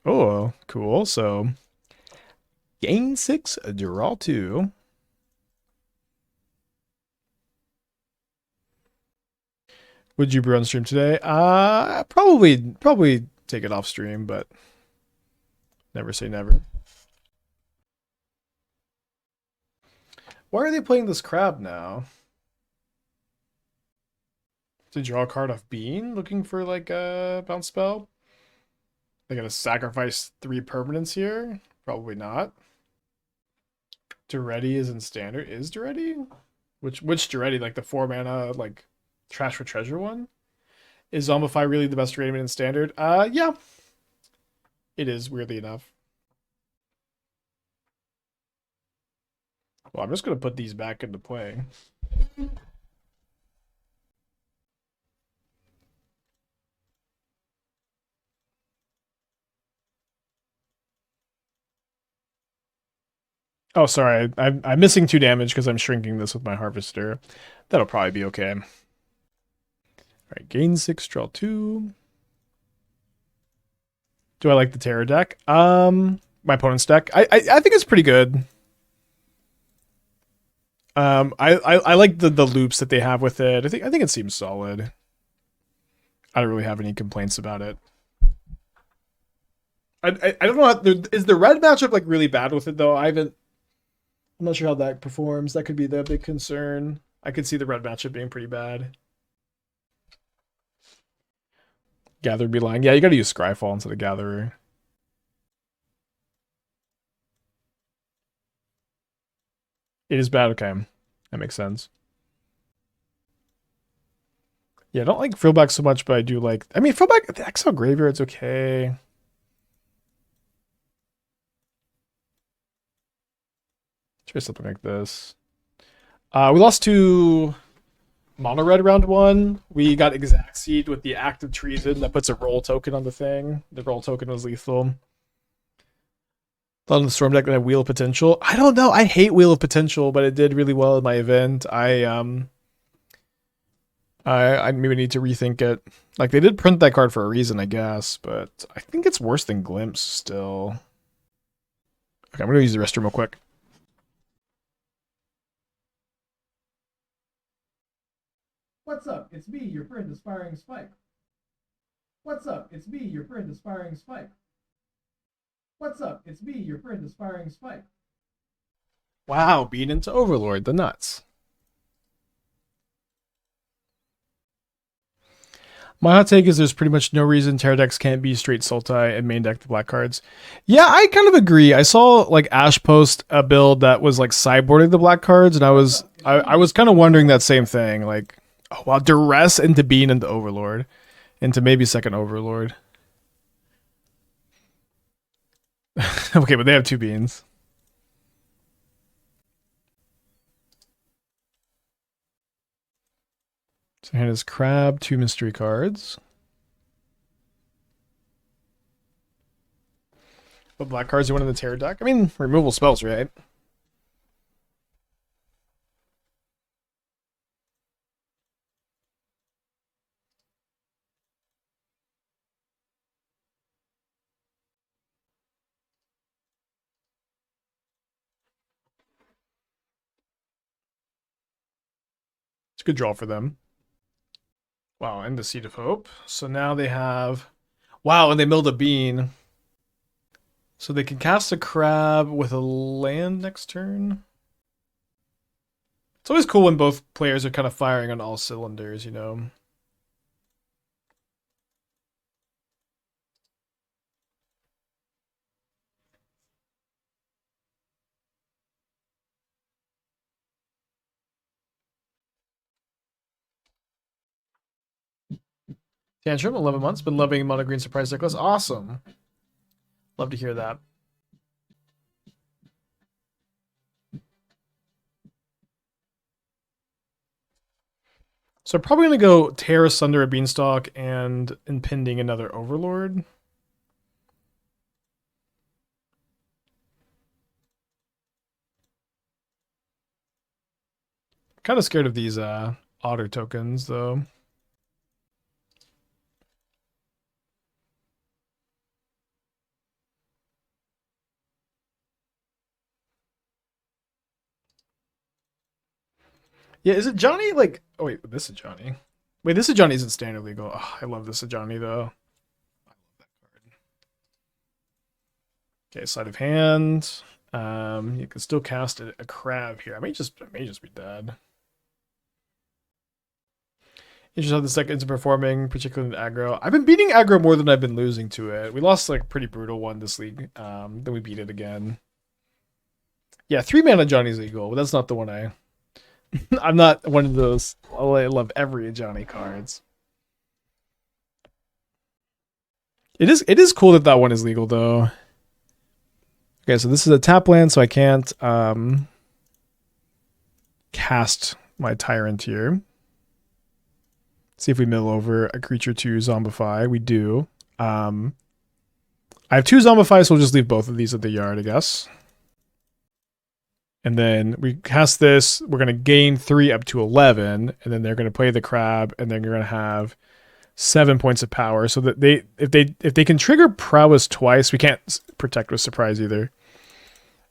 S1: Oh, cool. So gain 6, draw 2. Would you brew on stream today? Probably take it off stream, but never say never. Why are they playing this crab now? To draw a card off Bean, looking for like a bounce spell? They gotta sacrifice 3 permanents here? Probably not. Duretti is in standard. Is Duretti? Which Duretti? Like the 4 mana like Trash for Treasure one? Is Zombify really the best Reanimator in standard? Yeah. It is, weirdly enough. Well, I'm just gonna put these back into play. Oh, sorry. I'm missing 2 damage because I'm shrinking this with my Harvester. That'll probably be okay. All right, gain 6, draw 2. Do I like the Terror deck? My opponent's deck. I think it's pretty good. I like the loops that they have with it. I think it seems solid. I don't really have any complaints about it. I don't know. Is the red matchup like really bad with it though? I'm not sure how that performs. That could be the big concern. I could see the red matchup being pretty bad. Gather be lying. Yeah, you got to use Scryfall instead of Gatherer. It is bad. Okay. That makes sense. Yeah, I don't like Frillback so much, but I do like. I mean, Frillback, the Exile Graveyard's okay. Try something like this. We lost to Mono Red round one. We got Exact Seed with the Act of Treason that puts a roll token on the thing. The roll token was lethal. Thought of the Storm deck that had Wheel of Potential. I don't know. I hate Wheel of Potential, but it did really well in my event. I maybe need to rethink it. Like, they did print that card for a reason, I guess, but I think it's worse than Glimpse still. Okay, I'm gonna use the restroom real quick. What's up? It's me, your friend, Aspiring Spike. What's up? It's me, your friend, Aspiring Spike. What's up? It's me, your friend, Aspiring Spike. Wow, beat into Overlord, the nuts. My hot take is there's pretty much no reason Terra decks can't be straight Sultai and main deck the black cards. Yeah, I kind of agree. I saw like Ash post a build that was like sideboarding the black cards, and I was kind of wondering that same thing. Like, oh wow, Duress into Bean into Overlord, into maybe second Overlord. Okay, but they have two Beans. So hand is Crab, two mystery cards. What black cards you want in the Terror deck? I mean, removal spells, right? It's a good draw for them. Wow, and the Seed of Hope. So now they have... Wow, and they milled a Bean. So they can cast a Crab with a land next turn. It's always cool when both players are kind of firing on all cylinders, you know? Tantrum, 11 months. Been loving Mono Green Surprise Necklace. Awesome. Love to hear that. So I'm probably going to go Tear Asunder a Beanstalk and Impending another Overlord. Kind of scared of these otter tokens, though. Yeah, is it Johnny? Like, oh wait, this is Johnny. Wait, this is Johnny isn't standard legal. Oh, I love this is Johnny though. Okay, sleight of hand. You can still cast a crab here. I may just be dead. Interesting how this deck ends up performing, particularly in aggro. I've been beating aggro more than I've been losing to it. We lost like a pretty brutal one this league. Then we beat it again. Yeah, 3-mana Johnny's legal, but that's not the one I. I'm not one of those. Oh, I love every Johnny cards. It is cool that that one is legal though. Okay, so this is a tap land, so I can't cast my Tyrant here. See if we mill over a creature to Zombify. We do. I have 2 Zombify, so we'll just leave both of these at the yard, I guess. And then we cast this. We're going to gain 3 up to 11, and then they're going to play the crab, and then you're going to have 7 points of power. So that if they can trigger prowess twice, we can't protect with surprise either.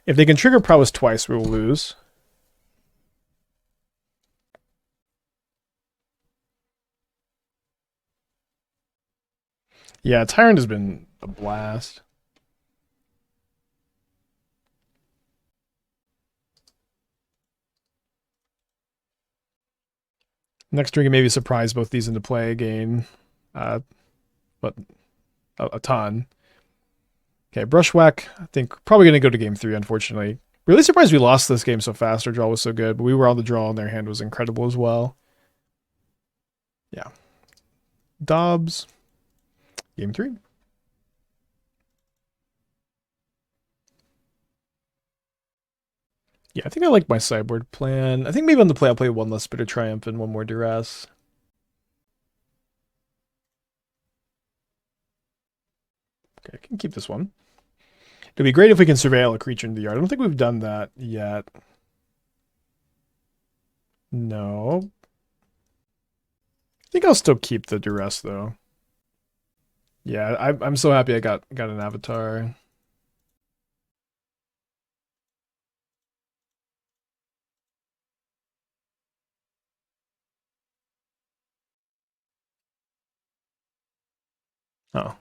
S1: If they can trigger prowess twice, we will lose. Yeah, Tyrant has been a blast. Next turn, we can maybe surprise both these into play again, but a ton. Okay, Brushwhack. I think probably going to go to game 3, unfortunately. Really surprised we lost this game so fast. Our draw was so good, but we were on the draw and their hand was incredible as well. Yeah. Dobbs. Game 3. Yeah, I think I like my sideboard plan. I think maybe on the play I'll play one less Bitter Triumph and one more Duress. Okay, I can keep this one. It'd be great if we can surveil a creature in the yard. I don't think we've done that yet. No. I think I'll still keep the Duress though. Yeah, I'm so happy I got an avatar. Oh,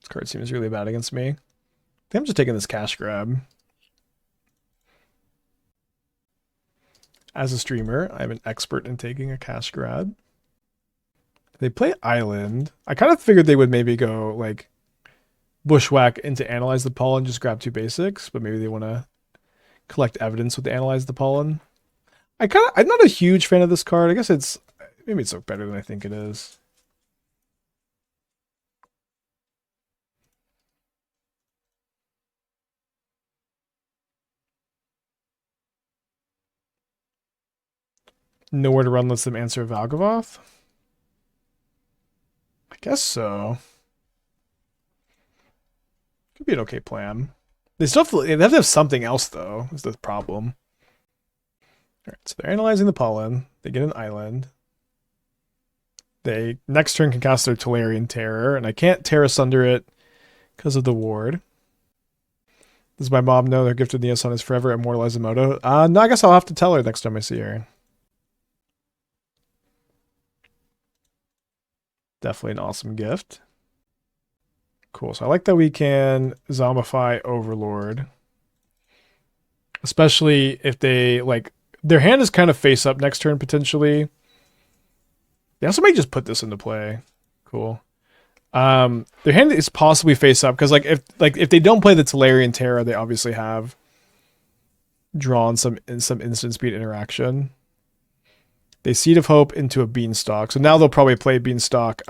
S1: this card seems really bad against me. I think I'm just taking this cash grab. As a streamer, I'm an expert in taking a cash grab. They play Island. I kind of figured they would maybe go like Bushwhack into Analyze the Pollen, just grab 2 basics, but maybe they want to collect evidence with the Analyze the Pollen. I'm not a huge fan of this card. I guess maybe it's better than I think it is. Nowhere to run lets them answer Valgavoth? I guess so. Could be an okay plan. They have to have something else though, is the problem. Alright, so they're analyzing the pollen. They get an island. They next turn can cast their Tolarian Terror, and I can't tear asunder it because of the ward. Does my mom know their gift of Neosun is forever immortalize a moto? No, I guess I'll have to tell her next time I see her. Definitely an awesome gift. Cool. So I like that we can zombify Overlord. Especially if they, like, their hand is kind of face up next turn, potentially. Yeah, somebody just put this into play. Cool. Their hand is possibly face up, because, if they don't play the Tolarian Terror, they obviously have drawn some instant speed interaction. They Seed of Hope into a Beanstalk. So now they'll probably play Beanstalk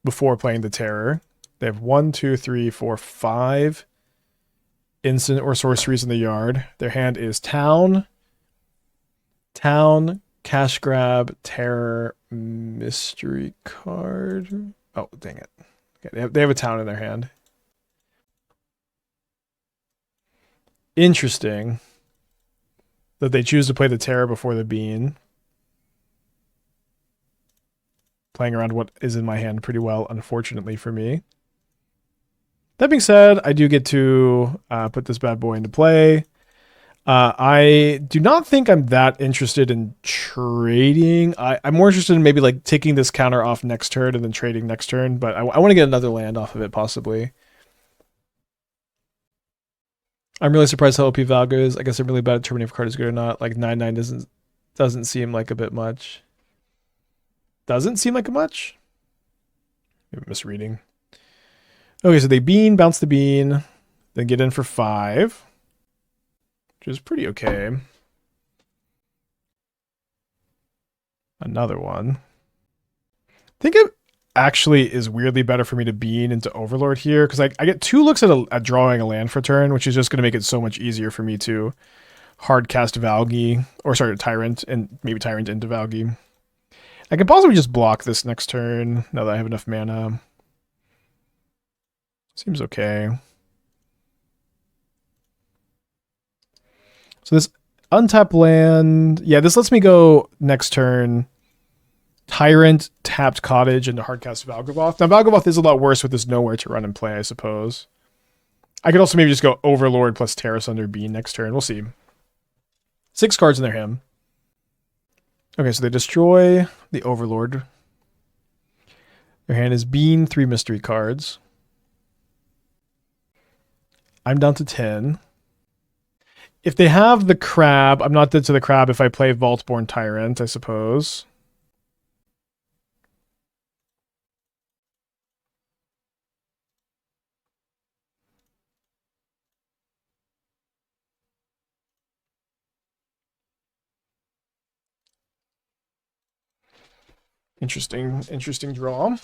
S1: before playing the Terror. They have 1, 2, 3, 4, 5 instant or sorceries in the yard. Their hand is Town, Cash Grab, Terror, Mystery Card. Oh, dang it. Okay, they have a Town in their hand. Interesting that they choose to play the Terror before the Bean. Playing around what is in my hand pretty well, unfortunately for me. That being said, I do get to put this bad boy into play. I do not think I'm that interested in trading. I'm more interested in maybe like taking this counter off next turn and then trading next turn, but I want to get another land off of it possibly. I'm really surprised how OP Valga is. I guess I'm really bad at determining if a card is good or not. Like 9/9 doesn't seem like a bit much. Doesn't seem like a much? Maybe misreading. Okay, so they bean, bounce the bean, then get in for 5. Which is pretty okay. Another one. I think it actually is weirdly better for me to bean into Overlord here, because I get 2 looks at drawing a land for turn, which is just going to make it so much easier for me to hard cast Valgi, or sorry, Tyrant, and maybe Tyrant into Valgi. I can possibly just block this next turn, now that I have enough mana. Seems okay. So this untap land, yeah, this lets me go next turn Tyrant, tapped Cottage, and hardcast Valgavoth. Now, Valgavoth is a lot worse with this nowhere to run and play, I suppose. I could also maybe just go Overlord plus Terrace under Bean next turn. We'll see. 6 cards in their hand. Okay, so they destroy the Overlord. Their hand is Bean, 3 mystery cards. I'm down to 10. If they have the Crab, I'm not dead to the Crab if I play Vaultborn Tyrant, I suppose. Interesting draw.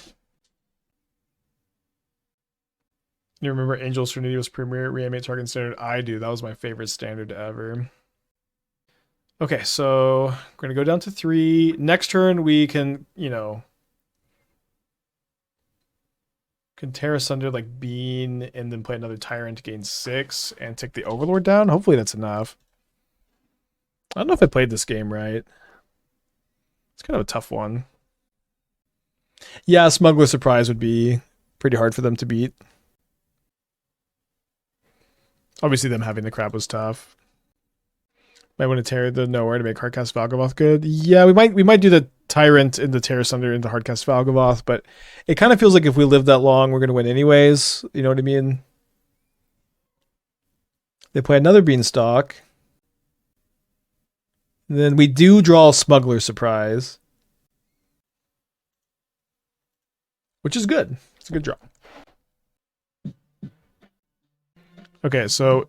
S1: You remember Angel's Trinity was premier Reanimate target standard? I do. That was my favorite standard ever. Okay, so we're gonna go down to 3. Next turn we can, can tear asunder like Bean and then play another Tyrant to gain 6 and take the Overlord down. Hopefully that's enough. I don't know if I played this game right. It's kind of a tough one. Yeah, Smuggler Surprise would be pretty hard for them to beat. Obviously, them having the crab was tough. Might want to tear the Nowhere to make Hardcast Valgavoth good. Yeah, we might do the Tyrant into Tear Asunder into Hardcast Valgavoth, but it kind of feels like if we live that long, we're going to win anyways. You know what I mean? They play another Beanstalk. Then we do draw Smuggler Surprise, which is good. It's a good draw. Okay, so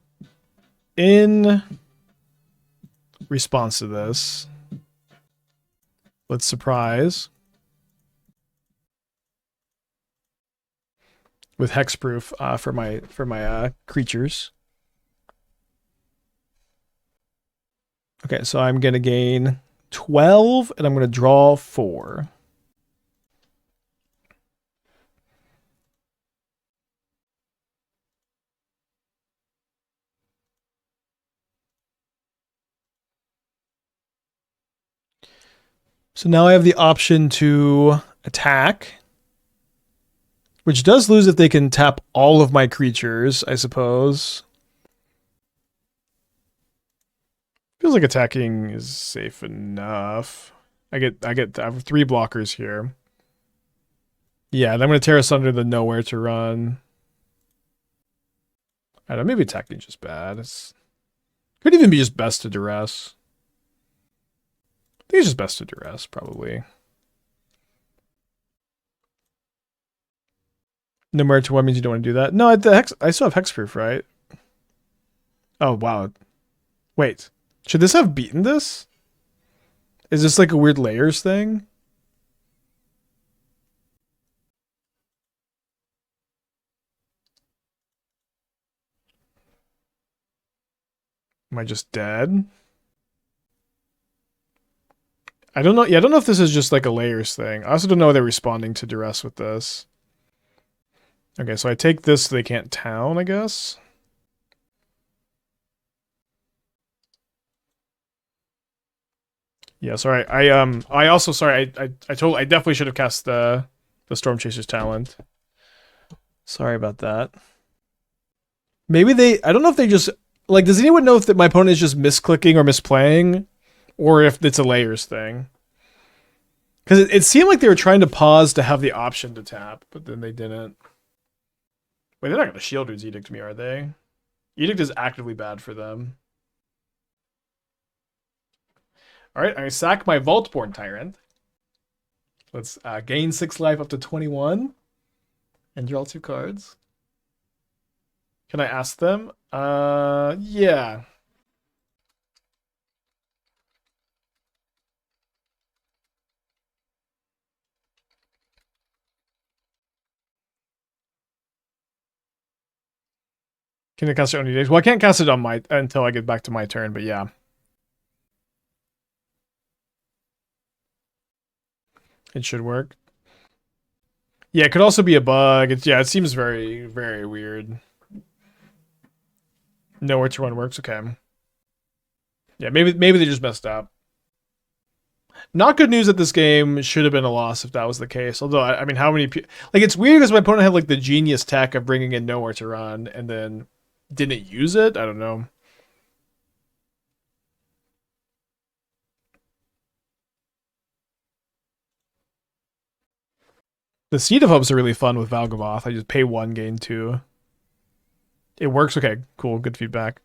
S1: in response to this, let's surprise with hexproof for my creatures. Okay, so I'm gonna gain 12 and I'm gonna draw 4. So now I have the option to attack, which does lose if they can tap all of my creatures, I suppose. Feels like attacking is safe enough. I have 3 blockers here. Yeah, and I'm gonna tear asunder the Nowhere to run. I don't know, maybe attacking is just bad. Could even be just best to duress. I think it's just best to duress, probably. Nowhere to 1 means you don't want to do that. No, I still have hexproof, right? Oh wow. Wait. Should this have beaten this? Is this like a weird layers thing? Am I just dead? I don't know. Yeah, I don't know if this is just like a layers thing. I also don't know how they're responding to duress with this. Okay, so I take this so they can't town, I guess. Yeah, sorry. I also sorry, I definitely should have cast the Storm Chaser's talent. Sorry about that. Maybe I don't know if they just like, does anyone know if that my opponent is just misclicking or misplaying? Or if it's a layers thing? Because it seemed like they were trying to pause to have the option to tap, but then they didn't. Wait, they're not gonna Shieldred's Edict me, are they? Edict is actively bad for them. Alright, I sack my Vaultborn Tyrant. Let's gain 6 life up to 21. And draw 2 cards. Can I ask them? Yeah. Can I cast it on any days? Well, I can't cast it on my until I get back to my turn, but yeah. It should work. Yeah, it could also be a bug. It seems very, very weird. Nowhere to run works, okay. Yeah, maybe they just messed up. Not good news that this game should have been a loss if that was the case. Although, I mean, how many people... Like, it's weird because my opponent had, like, the genius tech of bringing in Nowhere to run and then didn't use it? I don't know. The Seed of Hopes are really fun with Valgavoth. I just pay 1, gain 2. It works? Okay, cool. Good feedback.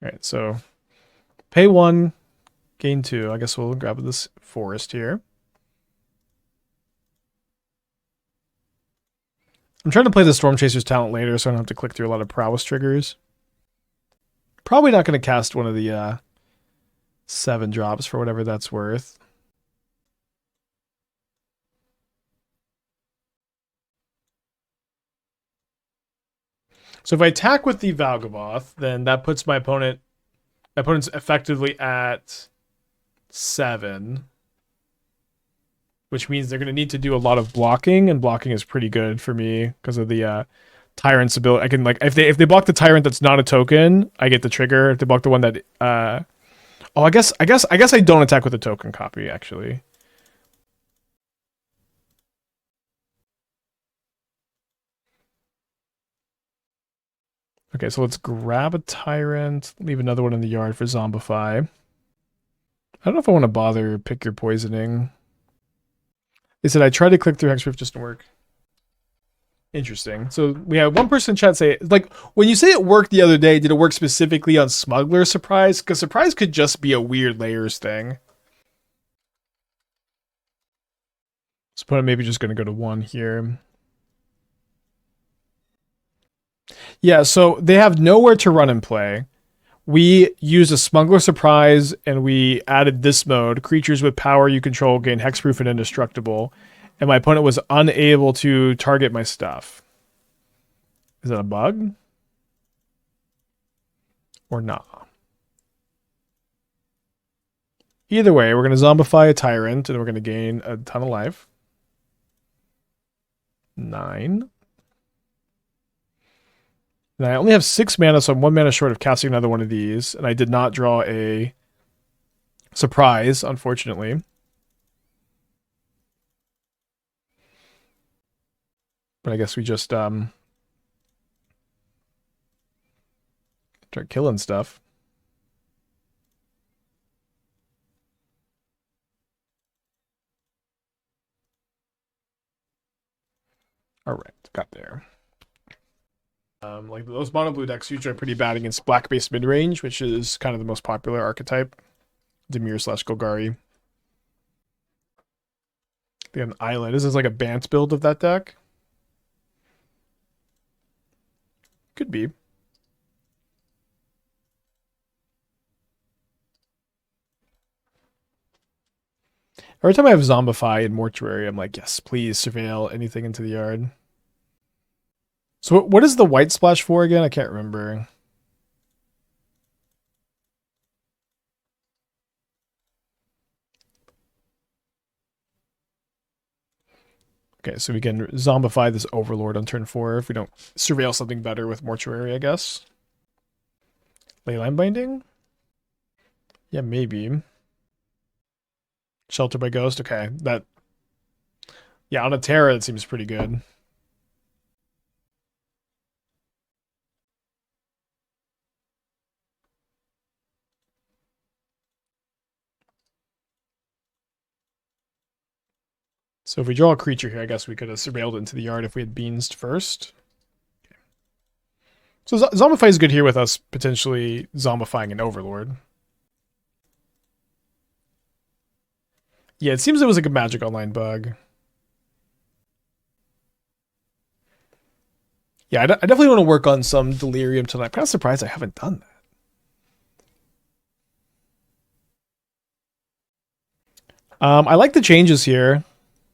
S1: All right, so pay 1, Gain 2. I guess we'll grab this forest here. I'm trying to play the Storm Chaser's talent later so I don't have to click through a lot of prowess triggers. Probably not going to cast one of the 7 drops for whatever that's worth. So if I attack with the Valgavoth, then that puts my opponent's effectively at 7. Which means they're going to need to do a lot of blocking, and blocking is pretty good for me because of the Tyrant's ability. I can, like, if they block the Tyrant that's not a token, I get the trigger. If they block the one that I guess I don't attack with a token copy, actually. Okay, so let's grab a Tyrant, leave another one in the yard for Zombify. I don't know if I want to bother pick your poisoning. They said I tried to click through Hexproof, just didn't work. Interesting. So we have one person in chat say, like, when you say it worked the other day, did it work specifically on Smuggler Surprise? Because Surprise could just be a weird layers thing. So opponent maybe just going to go to 1 here. Yeah, so they have nowhere to run and play. We used a Smuggler Surprise, and we added this mode. Creatures with power you control gain Hexproof and Indestructible. And my opponent was unable to target my stuff. Is that a bug? Or not? Either way, we're going to zombify a Tyrant, and we're going to gain a ton of life. 9. And I only have 6 mana, so I'm 1 mana short of casting another one of these. And I did not draw a surprise, unfortunately. But I guess we just start killing stuff. All right, got there. Like those mono blue decks usually are pretty bad against black based mid range, which is kind of the most popular archetype. Demir / Golgari. They have an island. This is like a Bant build of that deck. Could be. Every time I have Zombify in Mortuary, I'm like, yes, please surveil anything into the yard. So what is the white splash for again? I can't remember. Okay, so we can zombify this Overlord on turn 4 if we don't surveil something better with Mortuary, I guess. Leyline Binding? Yeah, maybe. Shelter by Ghost? Okay, that... Yeah, on a Terra, it seems pretty good. So if we draw a creature here, I guess we could have surveilled into the yard if we had Beans first. Okay. So Zombify is good here with us potentially zombifying an Overlord. Yeah, it seems it was like a Magic Online bug. Yeah, I definitely want to work on some Delirium tonight. I'm kind of surprised I haven't done that. I like the changes here.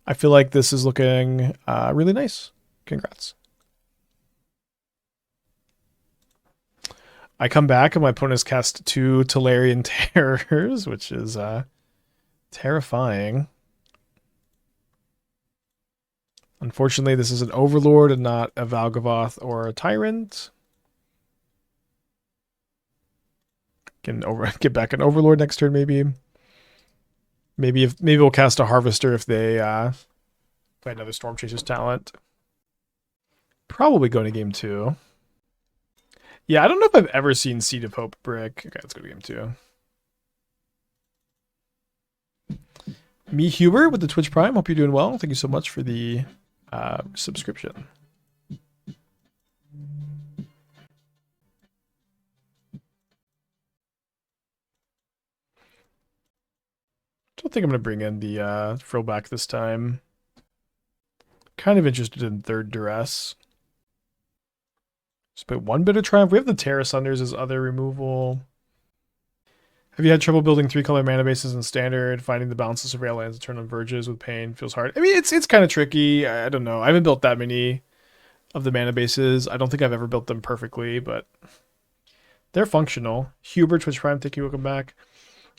S1: I feel like this is looking really nice. Congrats. I come back and my opponent has cast 2 Tolarian Terrors, which is terrifying. Unfortunately, this is an Overlord and not a Valgavoth or a Tyrant. Can get back an Overlord next turn, maybe. Maybe we'll cast a Harvester if they play another Storm Chaser's talent. Probably going to game 2. Yeah, I don't know if I've ever seen Seed of Hope brick. Okay, let's go to game 2. Me Huber with the Twitch Prime. Hope you're doing well. Thank you so much for the subscription. don't think I'm going to bring in the frill back this time. Kind of interested in third duress. Just put one bit of triumph. We have the Terra Sunders as other removal. Have you had trouble building 3-color mana bases in standard? Finding the balances of rail lands and turn on verges with pain feels hard. I mean, it's kind of tricky. I don't know. I haven't built that many of the mana bases. I don't think I've ever built them perfectly, but they're functional. Hubert, Twitch Prime, thank you. Welcome back.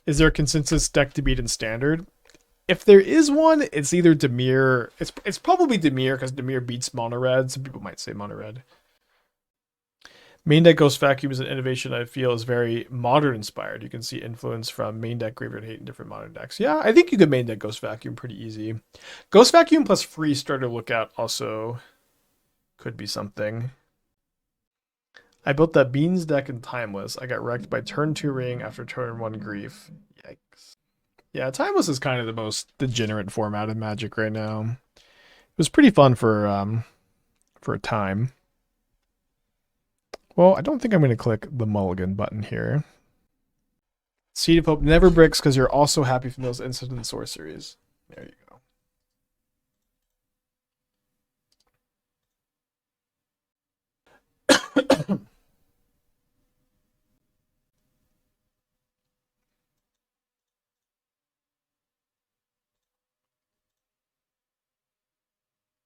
S1: Is there a consensus deck to beat in standard? If there is one, it's either Dimir. It's probably Dimir because Dimir beats mono red. Some people might say mono red. Main deck Ghost Vacuum is an innovation I feel is very modern inspired. You can see influence from main deck Graveyard Hate in different modern decks. Yeah, I think you could main deck Ghost Vacuum pretty easy. Ghost Vacuum plus free starter lookout also could be something. I built that Beans deck in Timeless. I got wrecked by turn 2 Ring after turn 1 Grief. Yikes. Yeah, Timeless is kind of the most degenerate format in Magic right now. It was pretty fun for a time. Well, I don't think I'm going to click the mulligan button here. Seed of Hope never bricks because you're also happy from those instant sorceries. There you go.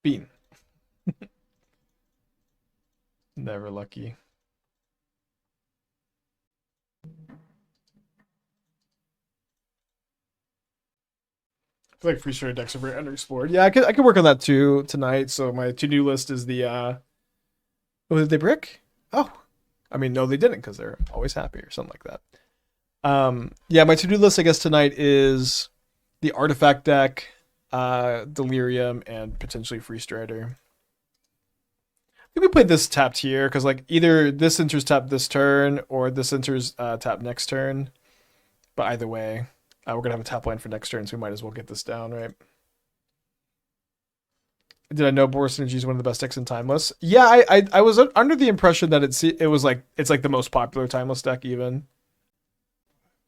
S1: Bean. Never lucky. I feel like free starter decks are very underexplored. Yeah, I could work on that too tonight. So my to-do list is the oh, did they brick? Oh. I mean, no, they didn't because they're always happy or something like that. Yeah, my to-do list, I guess, tonight is the artifact deck, Delirium, and potentially free strider. I think we played this tapped here because like either this enters tap this turn or this enters tap next turn. But either way, we're gonna have a tap line for next turn, so we might as well get this down, right? Did I know Boros Synergy is one of the best decks in Timeless? Yeah, I was under the impression that it's like the most popular Timeless deck even.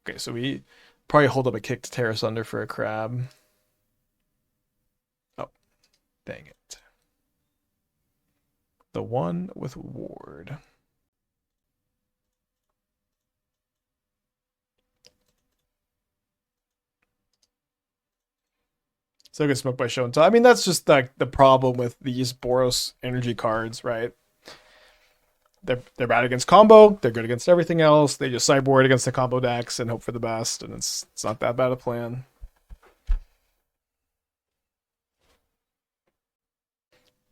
S1: Okay, so we probably hold up a kick to Terra Sunder for a crab. Oh, dang it. The one with Ward. So good smoke by show and tell. I mean, that's just like the problem with these Boros energy cards, right? They're bad against combo. They're good against everything else. They just sideboard against the combo decks and hope for the best, and it's not that bad a plan.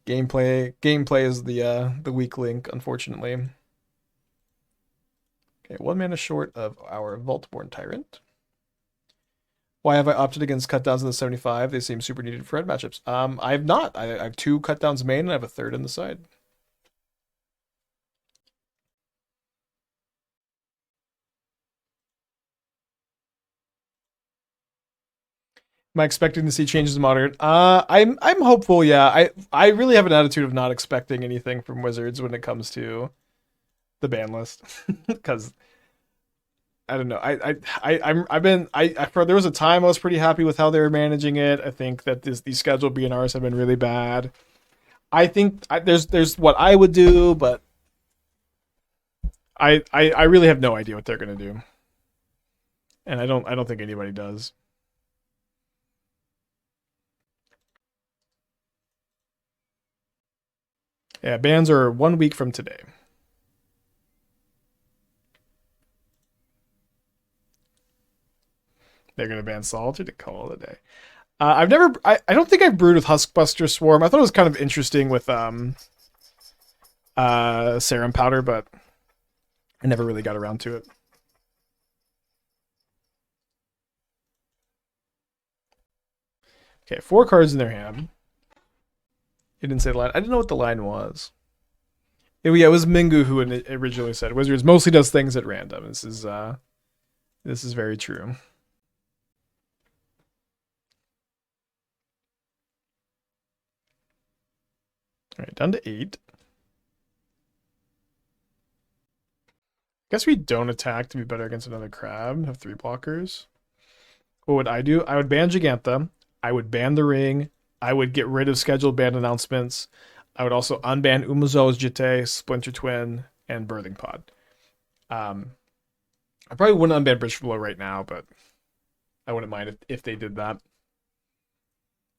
S1: Gameplay is the weak link, unfortunately. Okay, 1 mana short of our Vaultborn Tyrant. Why have I opted against cutdowns in the 75? They seem super needed for red matchups. I have not. I have 2 cutdowns main and I have a 3rd in the side. Am I expecting to see changes in modern? I'm hopeful. Yeah, I really have an attitude of not expecting anything from Wizards when it comes to the ban list, because I don't know. There was a time I was pretty happy with how they were managing it. I think that these scheduled BNRs have been really bad. I think there's what I would do, but I really have no idea what they're gonna do, and I don't think anybody does. Yeah, bans are 1 week from today. They're gonna ban Solitude and call it a day. I don't think I've brewed with Huskbuster Swarm. I thought it was kind of interesting with Serum Powder, but I never really got around to it. Okay, 4 cards in their hand. It didn't say the line. I didn't know what the line was. It was Mingu who originally said Wizards mostly does things at random. This is very true. All right, down to 8. Guess we don't attack to be better against another crab. Have 3 blockers. What would I do? I would ban Giganta. I would ban the ring. I would get rid of scheduled ban announcements. I would also unban Umezo's Jite, Splinter Twin, and Birthing Pod. I probably wouldn't unban Bridge Below right now, but I wouldn't mind if they did that.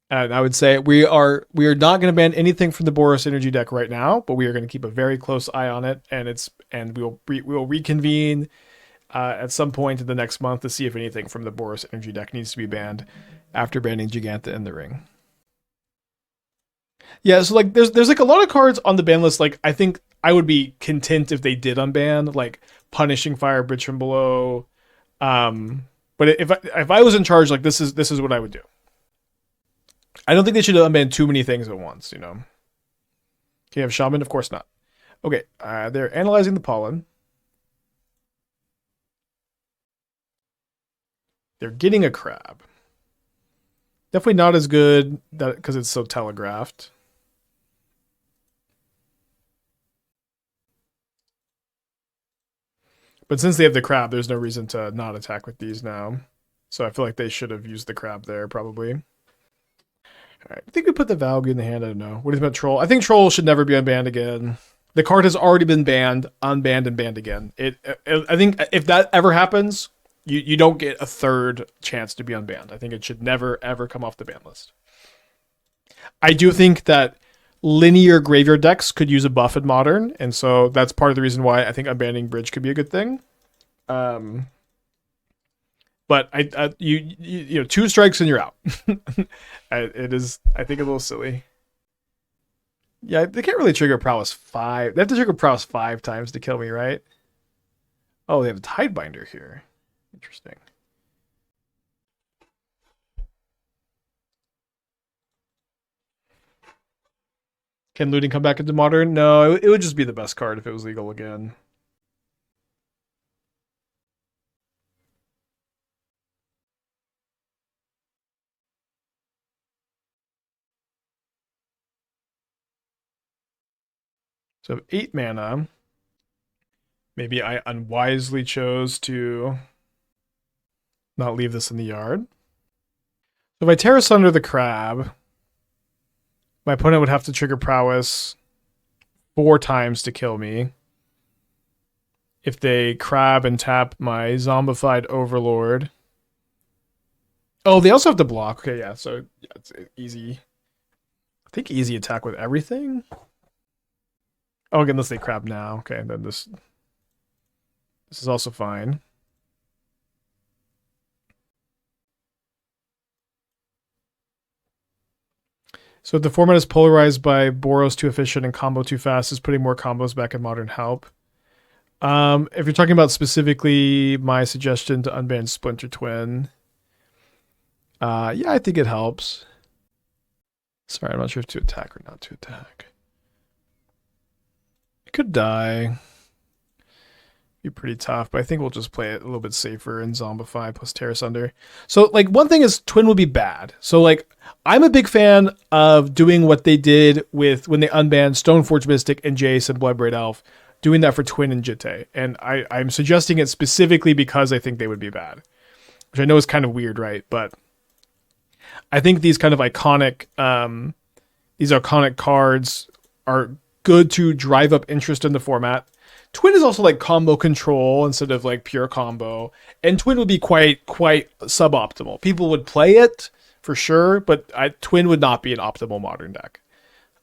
S1: And I would say we are not going to ban anything from the Boros Energy deck right now, but we are going to keep a very close eye on it, and we will reconvene at some point in the next month to see if anything from the Boros Energy deck needs to be banned after banning Giganta in the ring. Yeah, so like there's like a lot of cards on the ban list. Like I think I would be content if they did unban, like Punishing Fire, Bridge from Below. But if I was in charge, like this is what I would do. I don't think they should unban too many things at once, you know. Can you have Shaman? Of course not. Okay, they're analyzing the pollen. They're getting a crab. Definitely not as good because it's so telegraphed. But since they have the crab, there's no reason to not attack with these now. So I feel like they should have used the crab there, probably. Alright, I think we put the Valgu in the hand, I don't know. What do you think about Troll? I think Troll should never be unbanned again. The card has already been banned, unbanned, and banned again. I think if that ever happens, you don't get a third chance to be unbanned. I think it should never, ever come off the ban list. I do think that linear graveyard decks could use a buff in Modern, and so that's part of the reason why I think unbanning Bridge could be a good thing. But you know, 2 strikes and you're out. It is, I think, a little silly. Yeah, they can't really trigger Prowess 5. They have to trigger Prowess 5 times to kill me, right? Oh, they have a Tidebinder here. Interesting. Can looting come back into Modern? No, it would just be the best card if it was legal again. So 8 mana. Maybe I unwisely chose to not leave this in the yard. So if I Terra Sunder the Crab, my opponent would have to trigger Prowess 4 times to kill me. If they crab and tap my Zombified Overlord. Oh, they also have to block. Okay, yeah, so yeah, it's easy. I think easy attack with everything. Oh, again, unless they crab now. Okay, then this is also fine. So if the format is polarized by Boros too efficient and combo too fast, is putting more combos back in Modern help? If you're talking about specifically my suggestion to unban Splinter Twin, yeah, I think it helps. Sorry, I'm not sure if to attack or not to attack. It could die. Be pretty tough, but I think we'll just play it a little bit safer and Zombify plus Terra Sunder. So, like, one thing is Twin would be bad. So, like, I'm a big fan of doing what they did with when they unbanned Stoneforge Mystic and Jace and Bloodbraid Elf, doing that for Twin and Jite. And I'm suggesting it specifically because I think they would be bad. Which I know is kind of weird, right? But I think these kind of iconic cards are good to drive up interest in the format. Twin is also like combo control instead of like pure combo, and Twin would be quite suboptimal. People would play it for sure, but Twin would not be an optimal Modern deck.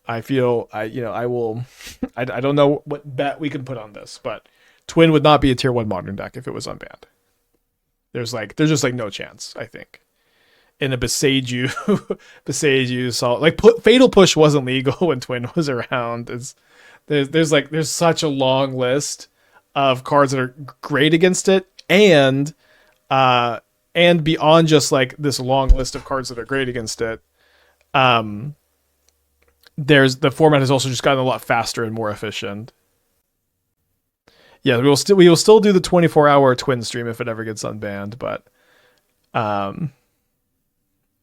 S1: I feel I don't know what bet we can put on this, but Twin would not be a tier 1 Modern deck if it was unbanned. There's just like no chance, I think. In a Beseiju Salt, like Fatal Push wasn't legal when Twin was around. There's such a long list of cards that are great against it, and beyond just like this long list of cards that are great against it, there's the format has also just gotten a lot faster and more efficient. Yeah, we will still do the 24-hour Twin stream if it ever gets unbanned, but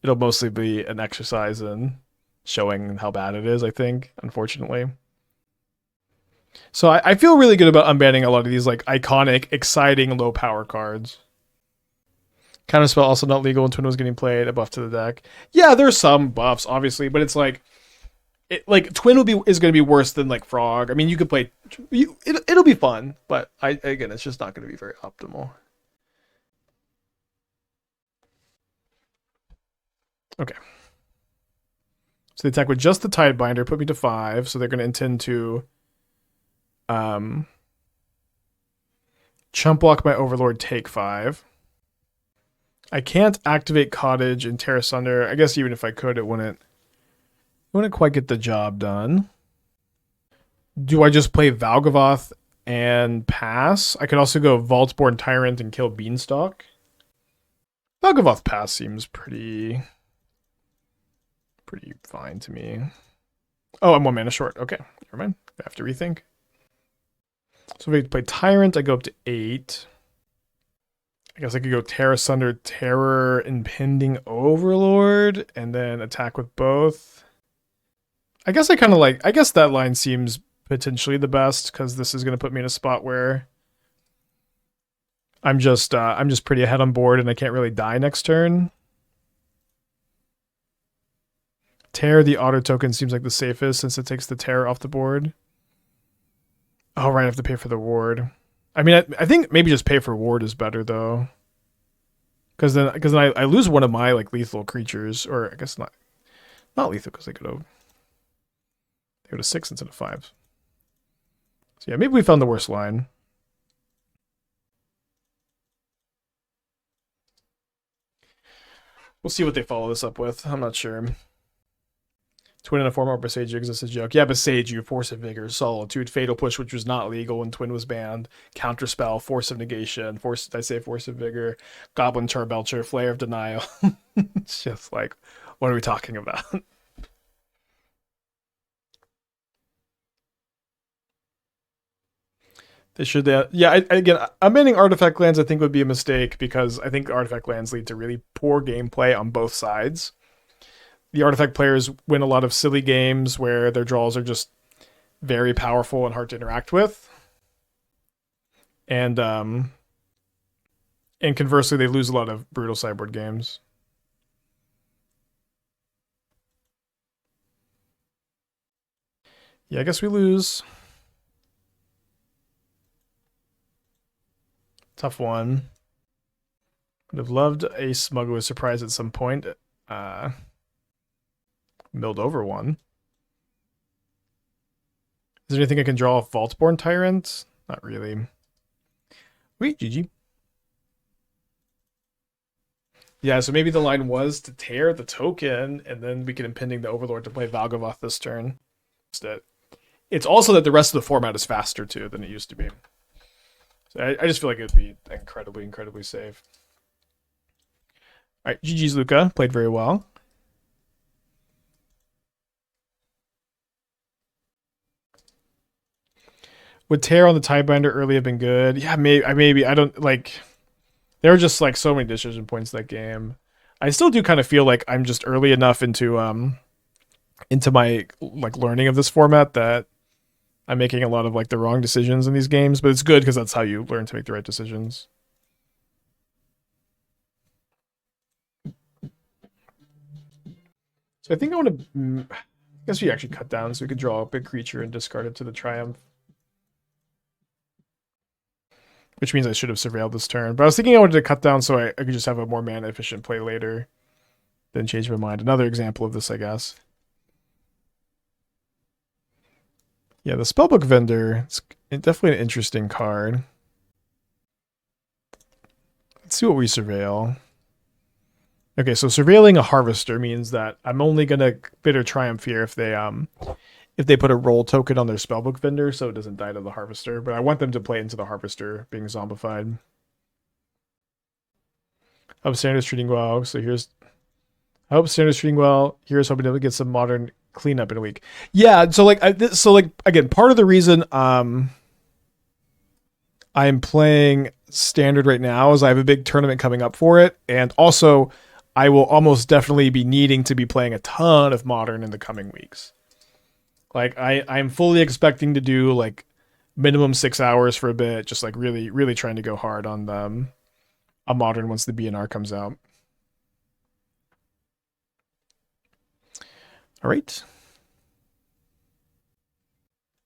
S1: it'll mostly be an exercise in showing how bad it is, I think, unfortunately. So I feel really good about unbanning a lot of these like iconic, exciting, low power cards. Counterspell also not legal when Twin was getting played. A buff to the deck. Yeah, there's some buffs, obviously, but it's like, Twin is going to be worse than like Frog. I mean, you could play, it'll be fun, but again, it's just not going to be very optimal. Okay. So they attack with just the Tidebinder, put me to 5. So they're going to intend to chump block my Overlord, take 5. I can't activate Cottage and Tear Asunder. I guess even if I could, it wouldn't quite get the job done. Do I just play Valgavoth and pass? I could also go Vaultborn Tyrant and kill Beanstalk. Valgavoth pass seems pretty fine to me. Oh, I'm 1 mana short. Okay, never mind. I have to rethink. So if I play Tyrant, I go up to 8. I guess I could go Tear Asunder, Terror, Impending Overlord, and then attack with both. I guess I guess that line seems potentially the best, because this is going to put me in a spot where I'm just pretty ahead on board and I can't really die next turn. Tear the auto token seems like the safest since it takes the Terror off the board. Oh, right, I have to pay for the ward. I mean, I think maybe just pay for ward is better though, because then I lose one of my like lethal creatures, or I guess not lethal because they go to 6 instead of 5. So yeah, maybe we found the worst line. We'll see what they follow this up with. I'm not sure. Twin in a form or Besage exists as a joke. Yeah, Besage, Force of Vigor, Solitude, Fatal Push, which was not legal when Twin was banned, Counterspell, Force of Negation, Force of Vigor, Goblin Charbelcher, Flare of Denial. It's just like, what are we talking about? They should, yeah, again, amending Artifact lands I think would be a mistake, because I think Artifact lands lead to really poor gameplay on both sides. The Artifact players win a lot of silly games where their draws are just very powerful and hard to interact with. And conversely, they lose a lot of brutal sideboard games. Yeah, I guess we lose. Tough one. Would have loved a Smuggler surprise at some point. Milled over one. Is there anything I can draw off Vaultborn Tyrant? Not really. Wait, GG. Yeah, so maybe the line was to tear the token, and then we can Impending the Overlord to play Valgavoth this turn. It's also that the rest of the format is faster, too, than it used to be. So I just feel like it would be incredibly, incredibly safe. All right, GG's Luca. Played very well. Would Tear on the Tidebinder early have been good? Yeah, maybe. I don't, like... There were just, like, so many decision points that game. I still do kind of feel like I'm just early enough into my, like, learning of this format that I'm making a lot of, like, the wrong decisions in these games. But it's good because that's how you learn to make the right decisions. So I think I want to... I guess we actually cut down so we could draw a big creature and discard it to the Triumph. Which means I should have surveilled this turn. But I was thinking I wanted to cut down so I could just have a more mana efficient play later. Then change my mind. Another example of this, I guess. Yeah, the Spellbook Vendor. It's definitely an interesting card. Let's see what we surveil. Okay, so surveilling a Harvester means that I'm only going to bitter Triumph here if they put a roll token on their Spellbook Vendor so it doesn't die to the Harvester. But I want them to play into the Harvester being zombified. I hope Standard's treating well. So I hope Standard's treating well. Here's hoping to get some modern cleanup in a week. Yeah, so again, part of the reason I'm playing Standard right now is I have a big tournament coming up for it. And also, I will almost definitely be needing to be playing a ton of Modern in the coming weeks. Like, I'm fully expecting to do, like, minimum 6 hours for a bit, just, like, really, really trying to go hard on a modern once the BNR comes out. All right.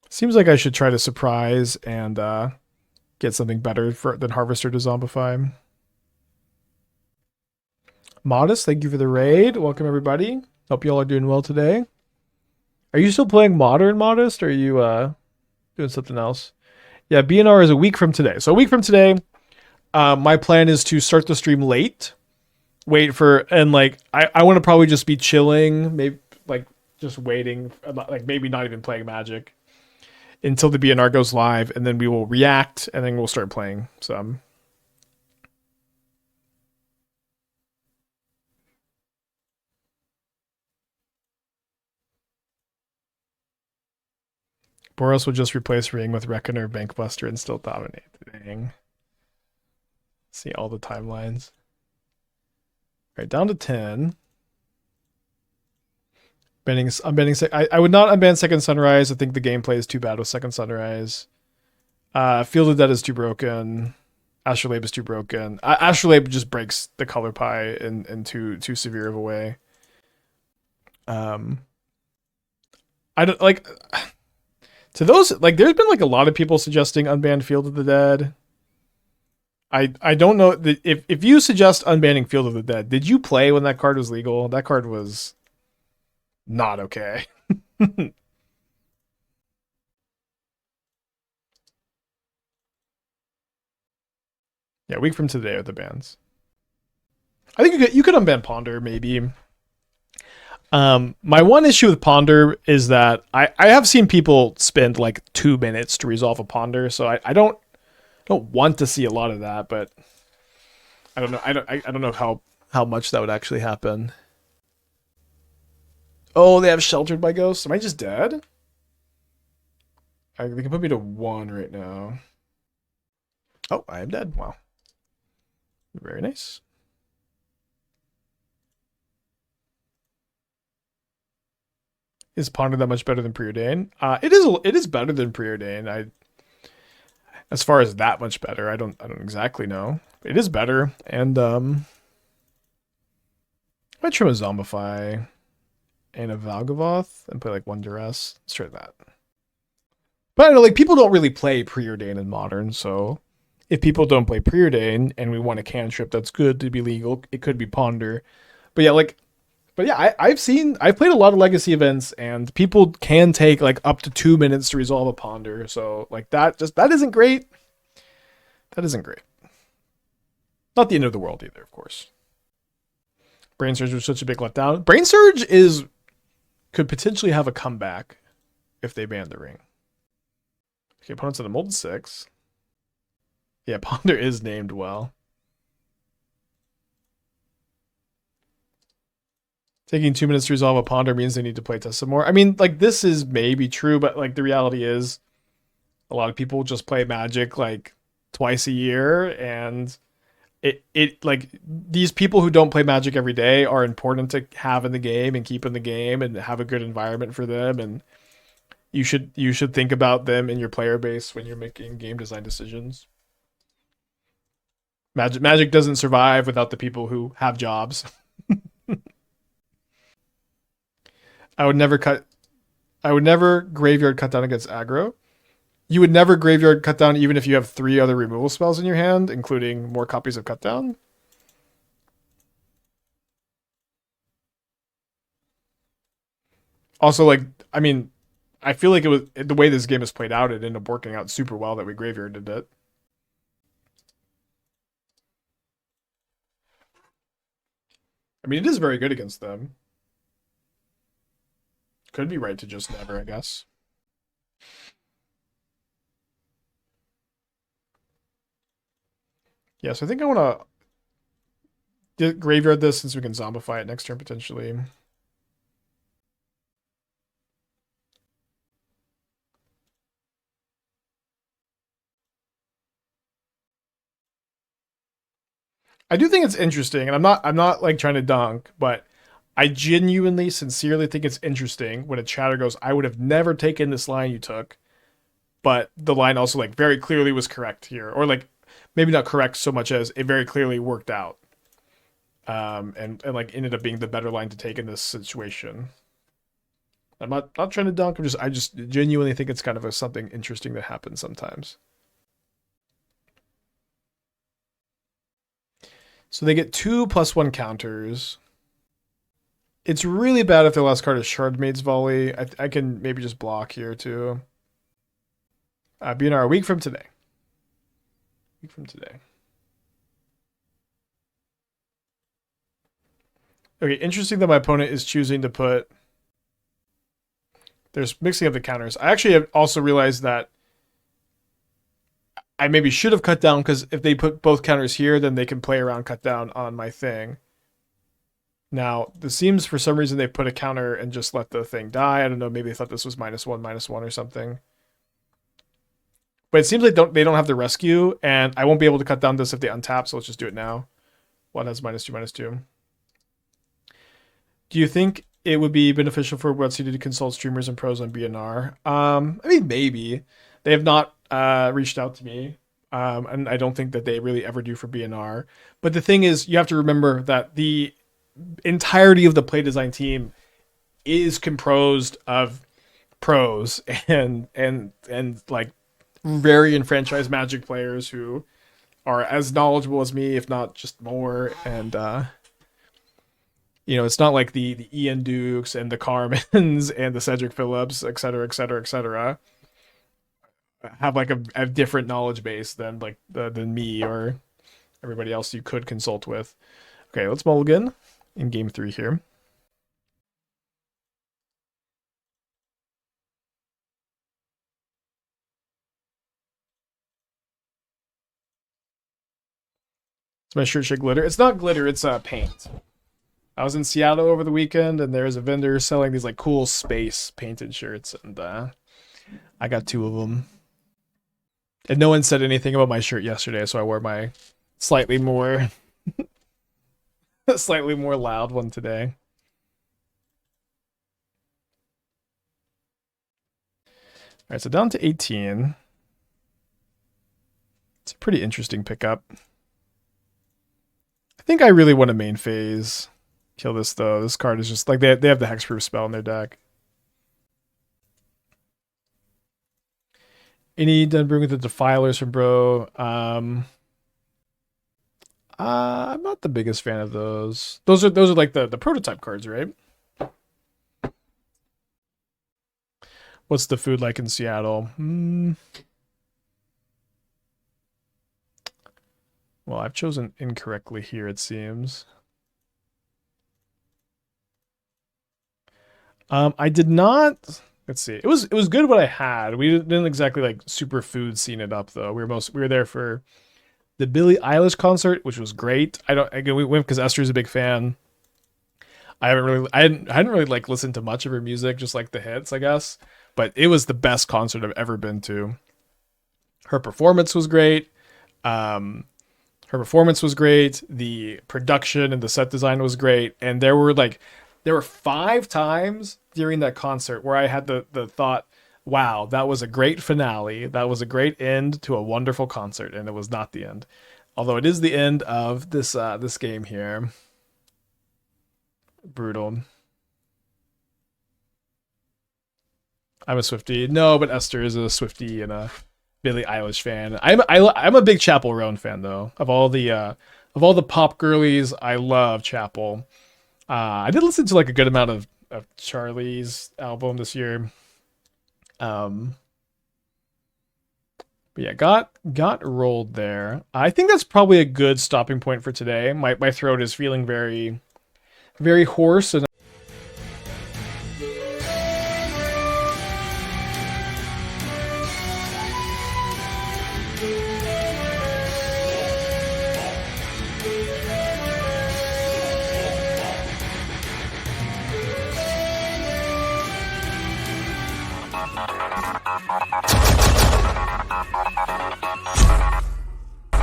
S1: Seems like I should try to surprise and get something better than Harvester to zombify. Modest, thank you for the raid. Welcome everybody. Hope you all are doing well today. Are you still playing Modern, Modest, or are you doing something else? Yeah, BNR is a week from today. So a week from today, my plan is to start the stream late. Wait for, and like I want to probably just be chilling, maybe like just waiting, like maybe not even playing Magic until the BNR goes live, and then we will react, and then we'll start playing some. Boros will just replace Ring with Reckoner, Bankbuster, and still dominate. Dang. See all the timelines. All right, down to 10. I'm banning. I would not unban Second Sunrise. I think the gameplay is too bad with Second Sunrise. Field of Dead is too broken. Astrolabe is too broken. Astrolabe just breaks the color pie in too severe of a way. I don't like to those, like there's been like a lot of people suggesting unbanned Field of the Dead. I don't know if you suggest unbanning Field of the Dead, did you play when that card was legal? That card was not okay. Yeah, week from today are the bans. I think you could unban Ponder maybe. My one issue with Ponder is that I have seen people spend like 2 minutes to resolve a Ponder, so I don't want to see a lot of that, but I don't know. I don't know how much that would actually happen. Oh, they have Sheltered by Ghosts. Am I just dead? They can put me to 1 right now. Oh, I am dead. Wow. Very nice. Is Ponder that much better than Preordain? It is better than Preordain. As far as that much better, I don't exactly know. It is better, and I might trim a Zombify and a Valgavoth and play like 1 Duress. Let's try that. But I know, like, people don't really play Preordain in Modern, so if people don't play Preordain and we want a cantrip that's good to be legal, it could be Ponder. But yeah, I've played a lot of Legacy events, and people can take like up to 2 minutes to resolve a Ponder. So like that isn't great. That isn't great. Not the end of the world either, of course. Brain Surge was such a big letdown. Brain Surge could potentially have a comeback if they ban the ring. Okay, opponents in the Mold 6. Yeah, Ponder is named well. Taking 2 minutes to resolve a Ponder means they need to play test some more. I mean, like, this is maybe true, but like the reality is a lot of people just play Magic like twice a year, and it like these people who don't play Magic every day are important to have in the game and keep in the game and have a good environment for them, and you should think about them in your player base when you're making game design decisions. Magic doesn't survive without the people who have jobs. I would never graveyard cut down against aggro. You would never graveyard cut down even if you have 3 other removal spells in your hand, including more copies of cut down. Also, like, I mean, I feel like it was the way this game is played out, it ended up working out super well that we graveyarded it. I mean, it is very good against them. Could be right to just never, I guess. Yeah, so I think I want to graveyard this since we can zombify it next turn potentially. I do think it's interesting, and I'm not like trying to dunk, but I genuinely, sincerely think it's interesting when a chatter goes, I would have never taken this line you took, but the line also like very clearly was correct here. Or like maybe not correct so much as it very clearly worked out. And like ended up being the better line to take in this situation. I'm not trying to dunk. I just genuinely think it's kind of something interesting that happens sometimes. So they get 2+1 counters. It's really bad if their last card is Shardmaid's Volley. I can maybe just block here too. BNR a week from today. Week from today. Okay, interesting that my opponent is choosing to put... There's mixing up the counters. I actually have also realized that I maybe should have cut down, because if they put both counters here, then they can play around cut down on my thing. Now, this seems for some reason they put a counter and just let the thing die. I don't know, maybe they thought this was -1/-1 or something. But it seems like they don't have the rescue, and I won't be able to cut down this if they untap, so let's just do it now. One has -2/-2. Do you think it would be beneficial for WotC to consult streamers and pros on BNR? I mean, maybe. They have not reached out to me, and I don't think that they really ever do for BNR. But the thing is, you have to remember that the entirety of the play design team is composed of pros and like very enfranchised Magic players who are as knowledgeable as me, if not just more. And you know, it's not like the Ian Dukes and the Carmens and the Cedric Phillips, et cetera, have like a different knowledge base than like than me or everybody else you could consult with. Okay, let's mulligan in game 3 here. It's my shirt should glitter. It's not glitter, it's paint. I was in Seattle over the weekend, and there's a vendor selling these like cool space painted shirts, and I got 2 of them. And no one said anything about my shirt yesterday, so I wore my slightly more slightly more loud one today. All right, so down to 18. It's a pretty interesting pickup. I think I really want to main phase. Kill this though. This card is just like they have the hexproof spell in their deck. Any done brewing with the Defilers from bro? I'm not the biggest fan of those. Those are like the prototype cards, right? What's the food like in Seattle? Well, I've chosen incorrectly here, it seems. I did not. Let's see. It was good what I had. We didn't exactly like super food scene it up though. We were there for the Billie Eilish concert, which was great. We went because Esther's a big fan. I hadn't really like listened to much of her music, just like the hits, I guess. But it was the best concert I've ever been to. Her performance was great. The production and the set design was great. And there were 5 times during that concert where I had the thought, wow, that was a great finale. That was a great end to a wonderful concert. And it was not the end. Although it is the end of this game here. Brutal. I'm a Swiftie. No, but Esther is a Swiftie and a Billie Eilish fan. I'm a big Chapel Roan fan though. Of all the pop girlies, I love Chapel. I did listen to like a good amount of Charlie's album this year. But yeah, got rolled there. I think that's probably a good stopping point for today. My throat is feeling very, very hoarse and